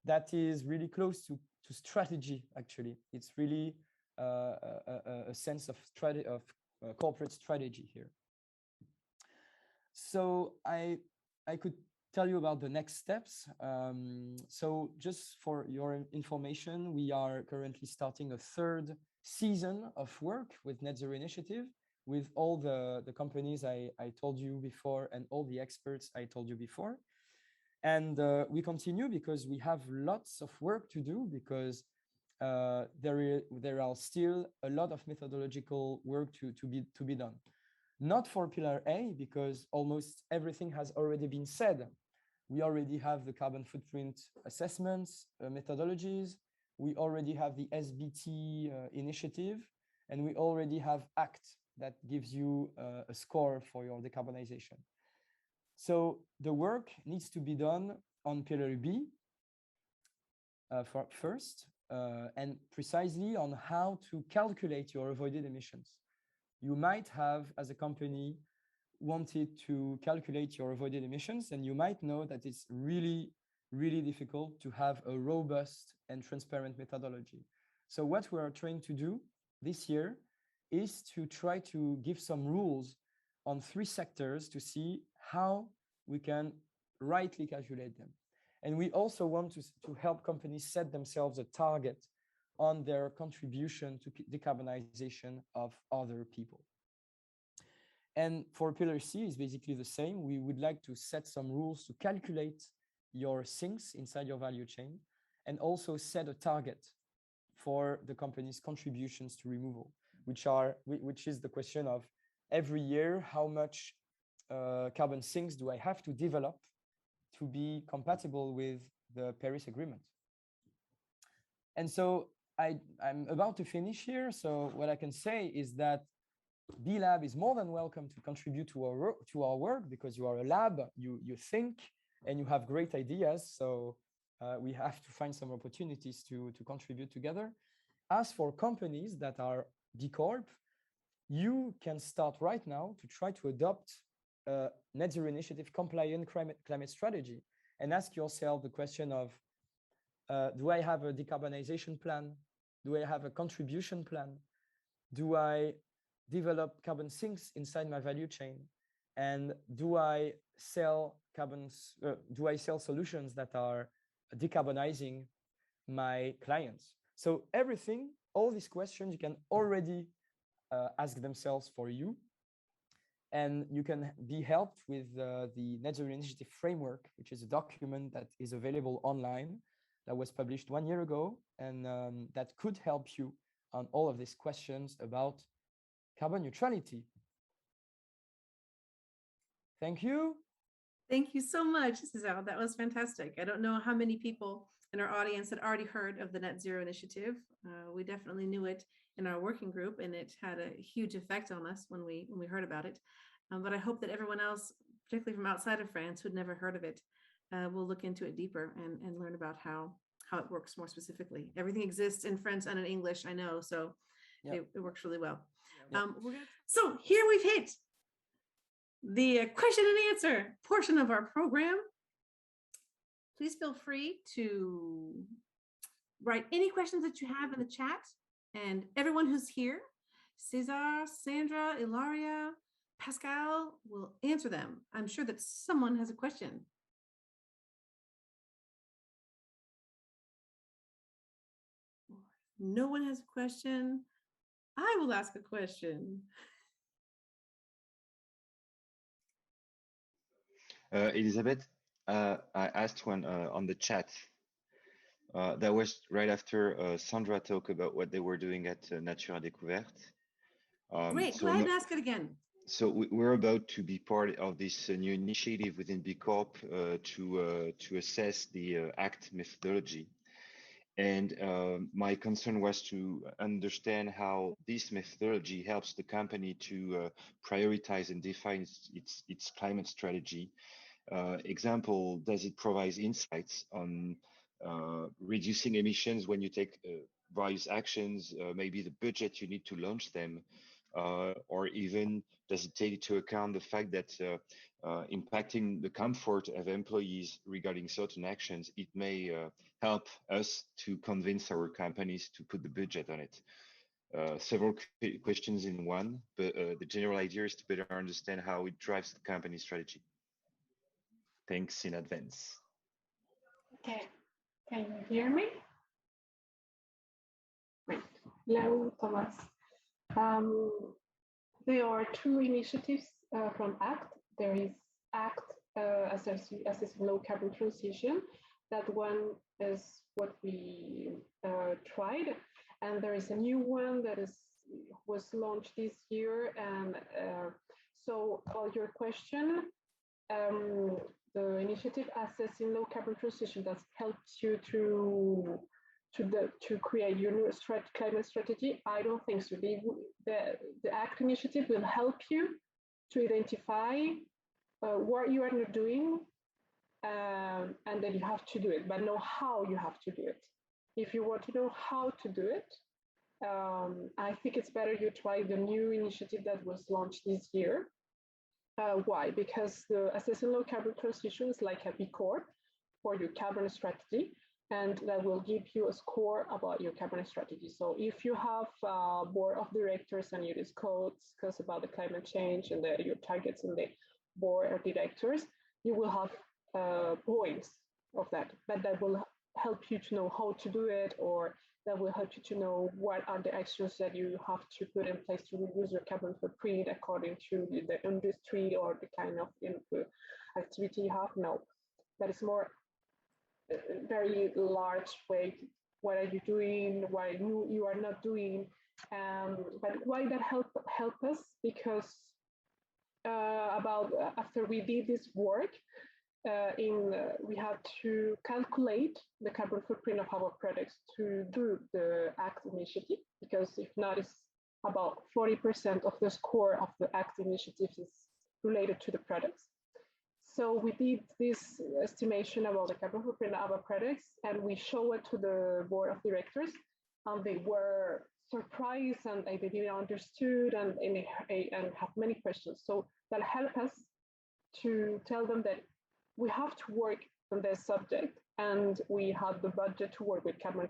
that is really close to strategy, actually. It's really a sense of corporate strategy here. So I could tell you about the next steps. So just for your information, we are currently starting a third season of work with Net Zero Initiative, with all the companies I told you before and all the experts I told you before. And we continue because we have lots of work to do, because there are still a lot of methodological work to be done. Not for Pillar A, because almost everything has already been said. We already have the carbon footprint assessments, methodologies. We already have the SBT initiative, and we already have ACT that gives you a score for your decarbonization. So the work needs to be done on Pillar B first, and precisely on how to calculate your avoided emissions. You might have, as a company, wanted to calculate your avoided emissions, and you might know that it's really, really difficult to have a robust and transparent methodology. So what we are trying to do this year is to try to give some rules on 3 sectors to see how we can rightly calculate them. And we also want to help companies set themselves a target on their contribution to decarbonization of other people. And for pillar C is basically the same. We would like to set some rules to calculate your sinks inside your value chain, and also set a target for the company's contributions to removal, which is the question of every year, how much carbon sinks do I have to develop to be compatible with the Paris Agreement? And so I'm about to finish here. So what I can say is that B Lab is more than welcome to contribute to our work, because you are a lab, you think, and you have great ideas. So we have to find some opportunities to contribute together. As for companies that are B Corp, you can start right now to try to adopt a net zero initiative compliant climate strategy, and ask yourself the question of, do I have a decarbonization plan? Do I have a contribution plan? Do I develop carbon sinks inside my value chain? And do I sell solutions that are decarbonizing my clients? So everything, all these questions, you can already ask themselves for you. And you can be helped with the Net Zero Initiative Framework, which is a document that is available online, that was published 1 year ago, and that could help you on all of these questions about carbon neutrality. Thank you. Thank you so much, César. That was fantastic. I don't know how many people in our audience had already heard of the Net Zero Initiative. We definitely knew it in our working group, and it had a huge effect on us when we heard about it. But I hope that everyone else, particularly from outside of France, who'd never heard of it, will look into it deeper and learn about how it works more specifically. Everything exists in French and in English, I know, so it works really well. So here we've hit the question and answer portion of our program. Please feel free to write any questions that you have in the chat, and everyone who's here, César, Sandra, Ilaria, Pascal, will answer them. I'm sure that someone has a question. No one has a question. I will ask a question. Elizabeth, I asked one on the chat. That was right after Sandra talked about what they were doing at Nature Découverte. Great, go ahead and ask it again. So we're about to be part of this new initiative within B Corp to assess the ACT methodology. And my concern was to understand how this methodology helps the company to prioritize and define its climate strategy. Example, does it provide insights on reducing emissions when you take various actions, maybe the budget you need to launch them, or even does it take into account the fact that impacting the comfort of employees regarding certain actions, it may help us to convince our companies to put the budget on it. Several questions in one, but the general idea is to better understand how it drives the company strategy. Thanks in advance. Okay, can you hear me? Great. Hello, Thomas. There are two initiatives from ACT. There is ACT assessing low carbon transition. That one is what we tried, and there is a new one that was launched this year. And so, your question, the initiative assessing low carbon transition that helps you to create your new climate strategy. I don't think so. The ACT initiative will help you to identify what you are not doing, and then you have to do it, but know how you have to do it. If you want to know how to do it, I think it's better you try the new initiative that was launched this year. Why? Because the assessing low carbon transition is like a B Corp for your carbon strategy, and that will give you a score about your carbon strategy. So if you have a board of directors and you discuss about the climate change and your targets in the board of directors, you will have points of that, but that will help you to know how to do it, or that will help you to know what are the actions that you have to put in place to reduce your carbon footprint according to the industry or the kind of activity you have. No, that is more a very large way. What are you doing? What you are not doing? But why that help us? Because after we did this work, we had to calculate the carbon footprint of our products to do the ACT initiative, because if not, it's about 40% of the score of the ACT initiative is related to the products. So we did this estimation about the carbon footprint of our products, and we show it to the board of directors, and they were surprised and they didn't understood and have many questions. So that helped us to tell them that we have to work on this subject, and we had the budget to work with Carbon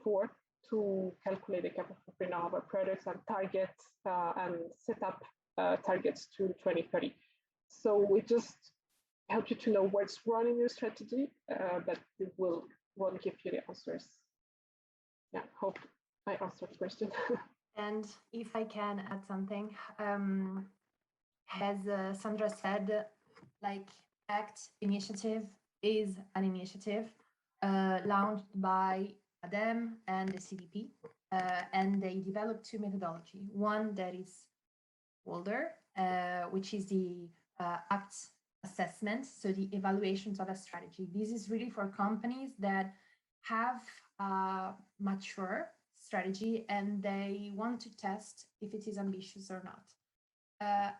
4 to calculate the carbon footprint of our products and target and set up targets to 2030. So we just help you to know what's wrong in your strategy, but it won't give you the answers. Yeah, hope I answered the question. And if I can add something, as Sandra said, like ACT initiative is an initiative launched by ADEME and the CDP, and they developed two methodology. One that is older, which is the ACT assessment, so the evaluations of a strategy. This is really for companies that have a mature strategy and they want to test if it is ambitious or not.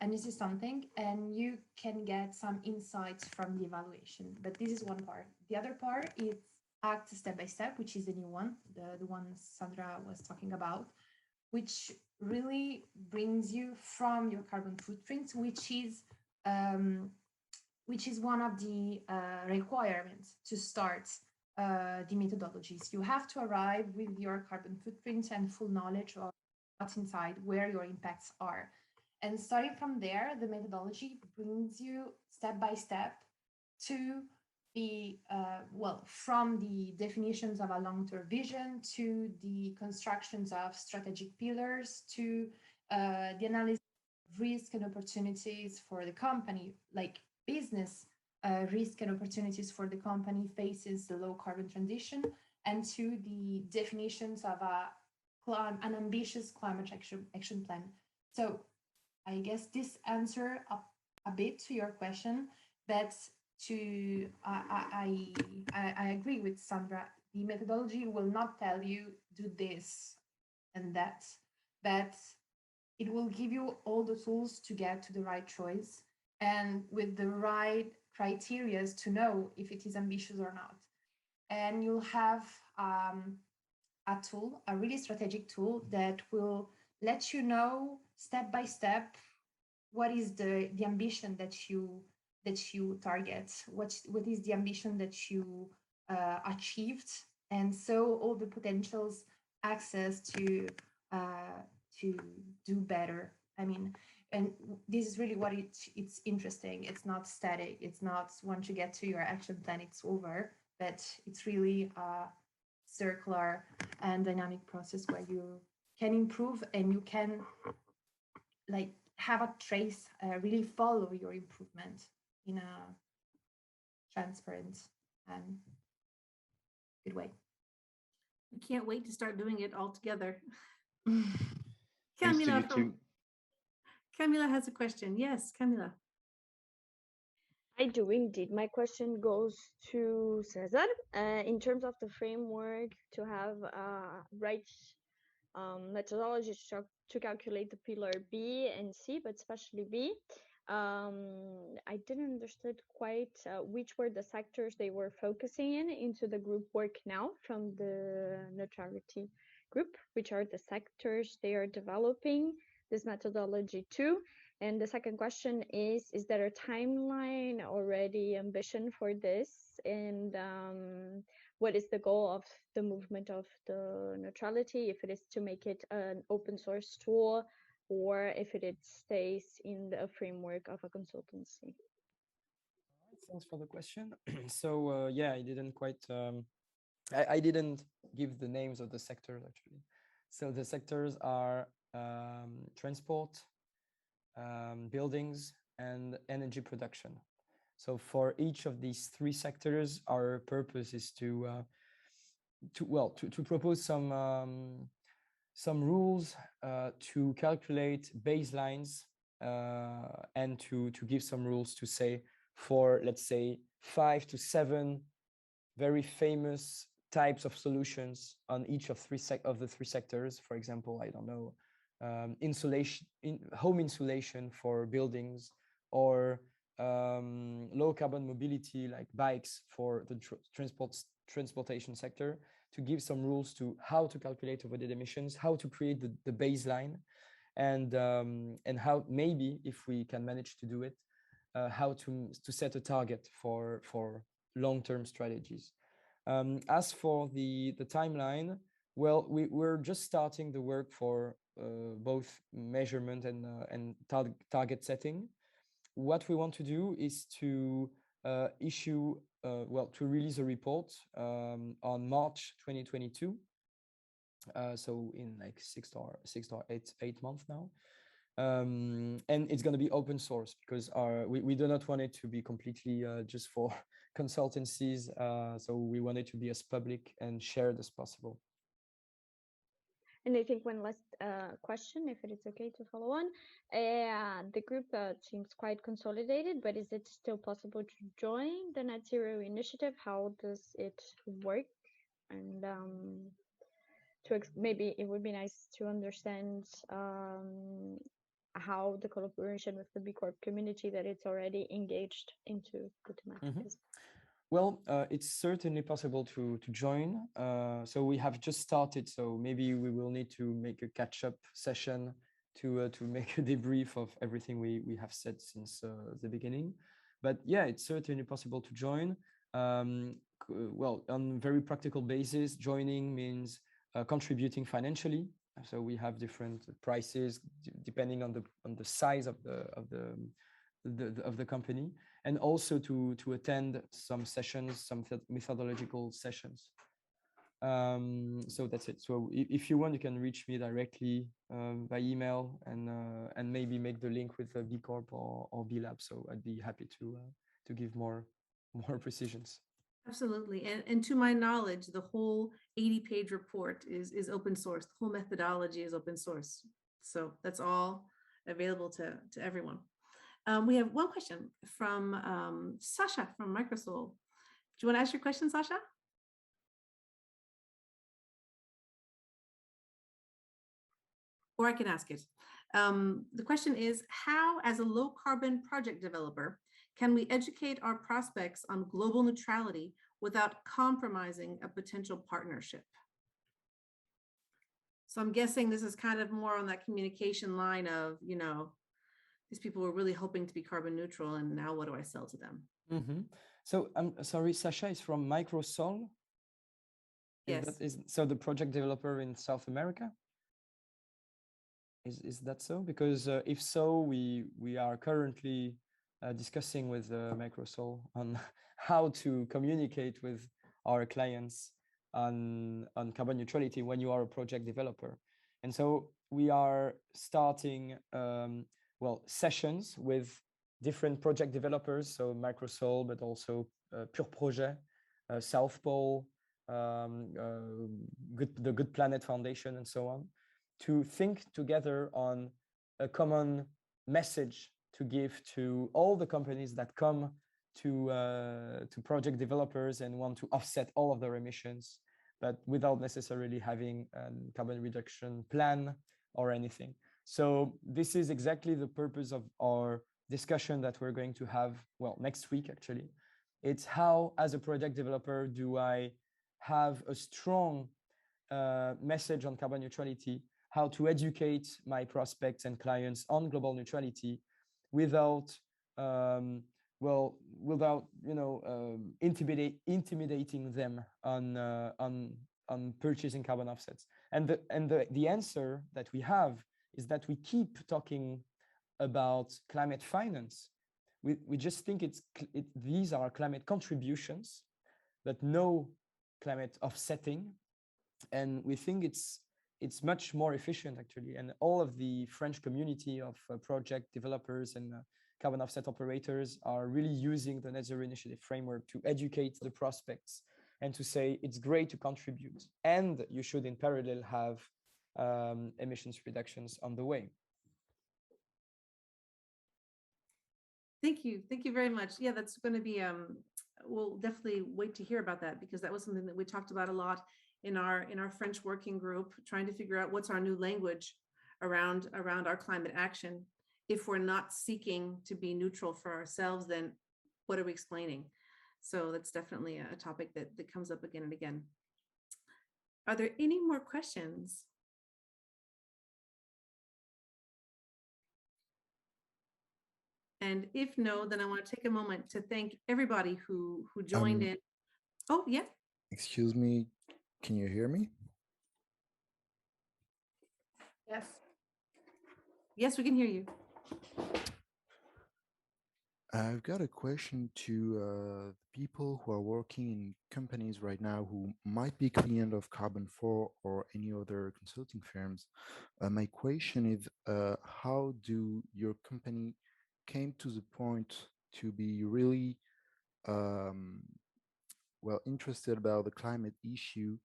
And this is something, and you can get some insights from the evaluation, but this is one part. The other part is ACT step by step, which is the new one, the one Sandra was talking about, which really brings you from your carbon footprint, which is one of the requirements to start the methodologies. You have to arrive with your carbon footprint and full knowledge of what's inside, where your impacts are. And starting from there, the methodology brings you step by step to the, from the definitions of a long-term vision to the constructions of strategic pillars to the analysis of risk and opportunities for the company, like business risk and opportunities for the company faces the low carbon transition, and to the definitions of an ambitious climate action plan. So I guess this answer a bit to your question, but I agree with Sandra. The methodology will not tell you do this and that, but it will give you all the tools to get to the right choice and with the right criteria to know if it is ambitious or not. And you'll have a tool, a really strategic tool that will let you know step by step what is the ambition that you target, what is the ambition that you achieved, and so all the potentials access to do better. I mean, and this is really what it's interesting. It's not static. It's not once you get to your action plan, it's over, but it's really a circular and dynamic process where you can improve and you can like have a trace, really follow your improvement in a transparent and good way. I can't wait to start doing it all together. Thanks to you too. Camila has a question. Yes, Camila. I do indeed. My question goes to Cesar. In terms of the framework to have right methodology to calculate the pillar B and C, but especially B, I didn't understand quite which were the sectors they were focusing into the group work now from the neutrality group, which are the sectors they are developing this methodology to. And the second question is there a timeline already, ambition for this? And what is the goal of the movement of the neutrality, if it is to make it an open source tool, or if it stays in the framework of a consultancy? thanks for the question. So yeah, I didn't quite, I didn't give the names of the sectors actually. So the sectors are transport, buildings, and energy production. So for each of these three sectors, our purpose is to propose some rules to calculate baselines and to give some rules to say for, let's say, 5 to 7 very famous types of solutions on each of the three sectors. For example, I don't know, home insulation for buildings, or low carbon mobility like bikes for the transportation sector, to give some rules to how to calculate avoided emissions, how to create the baseline, and how, maybe if we can manage to do it, how to set a target for long-term strategies. As for the timeline, well, we're just starting the work for both measurement and target setting. What we want to do is to to release a report on March 2022. So in like 6 or 8 months now. And it's going to be open source, because we do not want it to be completely just for consultancies. So we want it to be as public and shared as possible. And I think one last question, if it is okay to follow on. The group seems quite consolidated, but is it still possible to join the Net Zero initiative? How does it work? And maybe it would be nice to understand how the collaboration with the B Corp community that it's already engaged into the thematic is. Well, it's certainly possible to join. So we have just started, so maybe we will need to make a catch-up session to make a debrief of everything we have said since the beginning. But yeah, it's certainly possible to join. Well, on very practical basis, joining means contributing financially. So we have different prices depending on the size of the company, and also to attend some sessions, some methodological sessions. So that's it. So if you want, you can reach me directly by email, and maybe make the link with B Corp or B Lab. So I'd be happy to give more precisions. Absolutely. And to my knowledge, the whole 80-page report is open source. The whole methodology is open source. So that's all available to everyone. We have one question from Sasha from Microsoft. Do you want to ask your question, Sasha? Or I can ask it. The question is, how, as a low carbon project developer, can we educate our prospects on global neutrality without compromising a potential partnership? So I'm guessing this is kind of more on that communication line of, you know, these people were really hoping to be carbon neutral, and now what do I sell to them? Mm-hmm. So I'm sorry, Sasha is from Microsoft. Yes. So the project developer in South America? Is that so? Because if so, we are currently discussing with Microsoft on how to communicate with our clients on carbon neutrality when you are a project developer. And so we are starting sessions with different project developers, so Microsoft, but also Pure Projet, South Pole, the Good Planet Foundation, and so on, to think together on a common message to give to all the companies that come to project developers and want to offset all of their emissions, but without necessarily having a carbon reduction plan or anything. So this is exactly the purpose of our discussion that we're going to have, well, next week actually. It's how, as a project developer, do I have a strong message on carbon neutrality, how to educate my prospects and clients on global neutrality without intimidating them on purchasing carbon offsets. And the answer that we have is that we keep talking about climate finance, we just think these are climate contributions, but no climate offsetting. And we think it's much more efficient actually. And all of the French community of project developers and carbon offset operators are really using the Net Zero Initiative framework to educate the prospects and to say it's great to contribute, and you should in parallel have emissions reductions on the way. Thank you very much. Yeah, that's going to be we'll definitely wait to hear about that, because that was something that we talked about a lot in our French working group, trying to figure out what's our new language around our climate action. If we're not seeking to be neutral for ourselves, then what are we explaining? So that's definitely a topic that comes up again and again. Are there any more questions? And if no, then I want to take a moment to thank everybody who joined in. Oh, yeah. Excuse me, can you hear me? Yes. Yes, we can hear you. I've got a question to people who are working in companies right now who might be client of Carbon4 or any other consulting firms. My question is, how do your company came to the point to be really well interested about the climate issue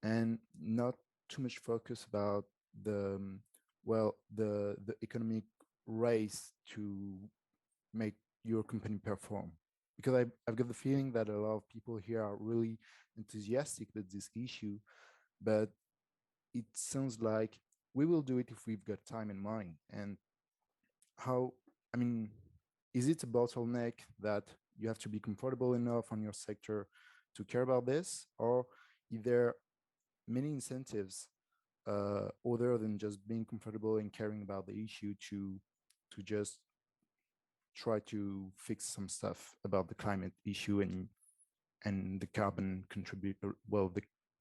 and not too much focus about the the economic race to make your company perform? Because I've got the feeling that a lot of people here are really enthusiastic about this issue, but it sounds like we will do it if we've got time and money. And how, I mean, is it a bottleneck that you have to be comfortable enough on your sector to care about this, or is there many incentives other than just being comfortable and caring about the issue to just try to fix some stuff about the climate issue and the carbon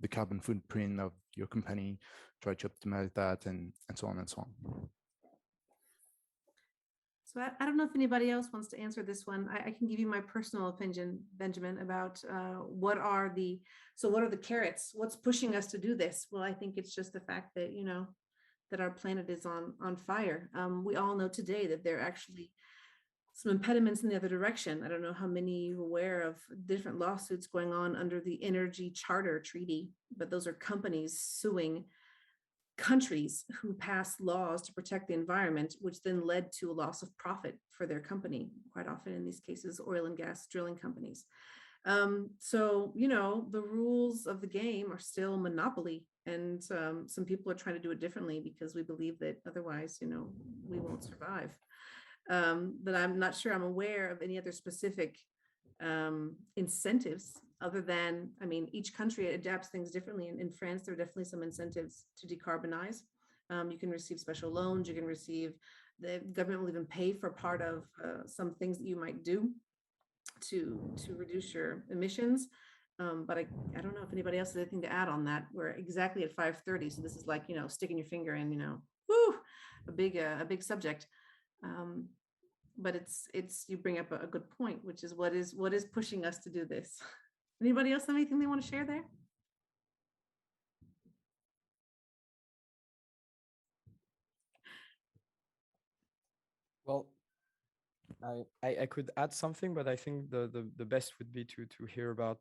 the carbon footprint of your company, try to optimize that and so on and so on? So I don't know if anybody else wants to answer this one. I can give you my personal opinion, Benjamin, about what are the carrots? What's pushing us to do this? Well, I think it's just the fact that, you know, that our planet is on fire. We all know today that there are actually some impediments in the other direction. I don't know how many are aware of different lawsuits going on under the Energy Charter Treaty, but those are companies suing countries who passed laws to protect the environment, which then led to a loss of profit for their company, quite often in these cases, oil and gas drilling companies. So, you know, the rules of the game are still monopoly, and some people are trying to do it differently because we believe that otherwise, you know, we won't survive. But I'm not sure I'm aware of any other specific incentives other than, I mean, each country adapts things differently. In France, there are definitely some incentives to decarbonize. You can receive special loans, you can receive, the government will even pay for part of some things that you might do to reduce your emissions. But I don't know if anybody else has anything to add on that. We're exactly at 5:30, so this is like, you know, sticking your finger in, you know, whoo, a big subject. But it's you bring up a good point, which is what is pushing us to do this. Anybody else have anything they want to share there? Well, I could add something, but I think the best would be to hear about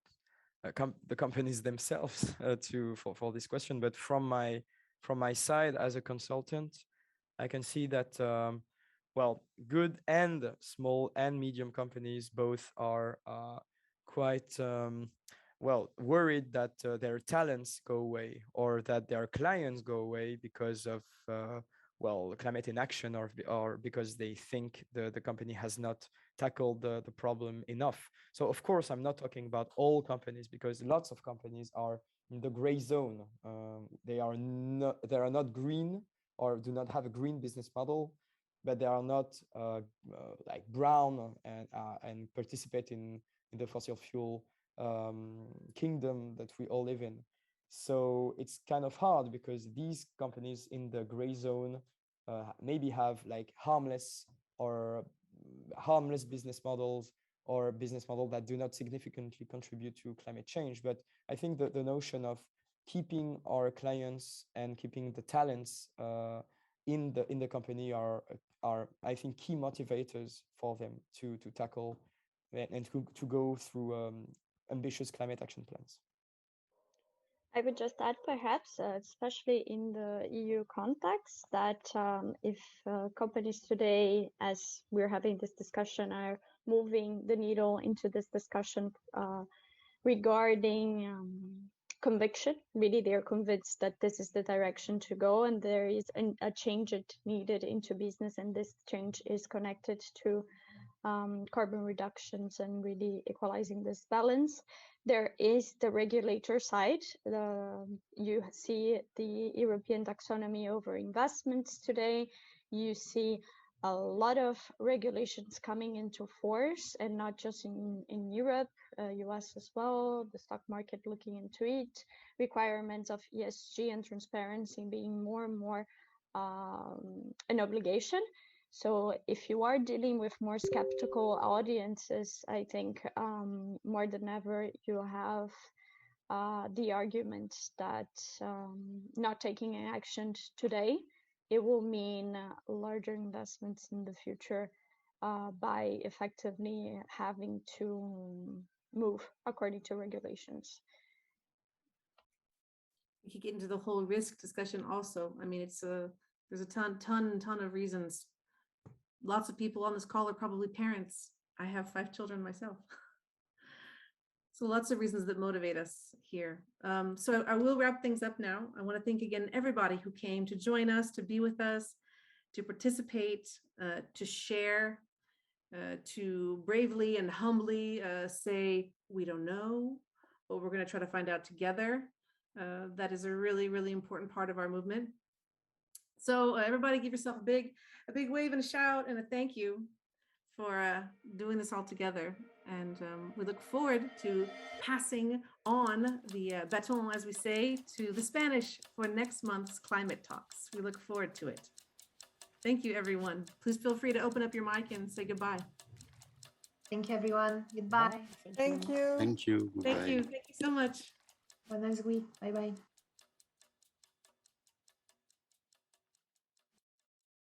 the companies themselves for this question. But from my side as a consultant, I can see that well, good and small and medium companies both are quite well worried that their talents go away or that their clients go away because of well, climate inaction, or because they think the company has not tackled the problem enough. So of course, I'm not talking about all companies, because lots of companies are in the gray zone. They are not green or do not have a green business model, but they are not like brown and participate in the fossil fuel kingdom that we all live in. So it's kind of hard because these companies in the gray zone maybe have like harmless or harmless business models or business models that do not significantly contribute to climate change. But I think that the notion of keeping our clients and keeping the talents in the company are I think key motivators for them to tackle and to go through ambitious climate action plans. I would just add perhaps, especially in the EU context, that if companies today, as we're having this discussion, are moving the needle into this discussion regarding conviction, really they're convinced that this is the direction to go and there is a change needed into business, and this change is connected to carbon reductions and really equalizing this balance. There is the regulator side. You see the European taxonomy over investments today. You see a lot of regulations coming into force, and not just in Europe, US as well, the stock market looking into it, requirements of ESG and transparency being more and more an obligation. So if you are dealing with more skeptical audiences, I think more than ever you have the argument that not taking action today, it will mean larger investments in the future by effectively having to move according to regulations. We could get into the whole risk discussion also. I mean, there's a ton of reasons. Lots of people on this call are probably parents. I have 5 children myself. So lots of reasons that motivate us here. So I will wrap things up now. I want to thank again everybody who came to join us, to be with us, to participate, to share, to bravely and humbly say, we don't know, but we're going to try to find out together. That is a really, really important part of our movement. So everybody give yourself a big wave and a shout and a thank you for doing this all together. And we look forward to passing on the baton, as we say, to the Spanish for next month's Climate Talks. We look forward to it. Thank you, everyone. Please feel free to open up your mic and say goodbye. Thank you, everyone. Goodbye. Thank you. Thank you. Thank you. Thank you so much. Have a nice week. Bye-bye.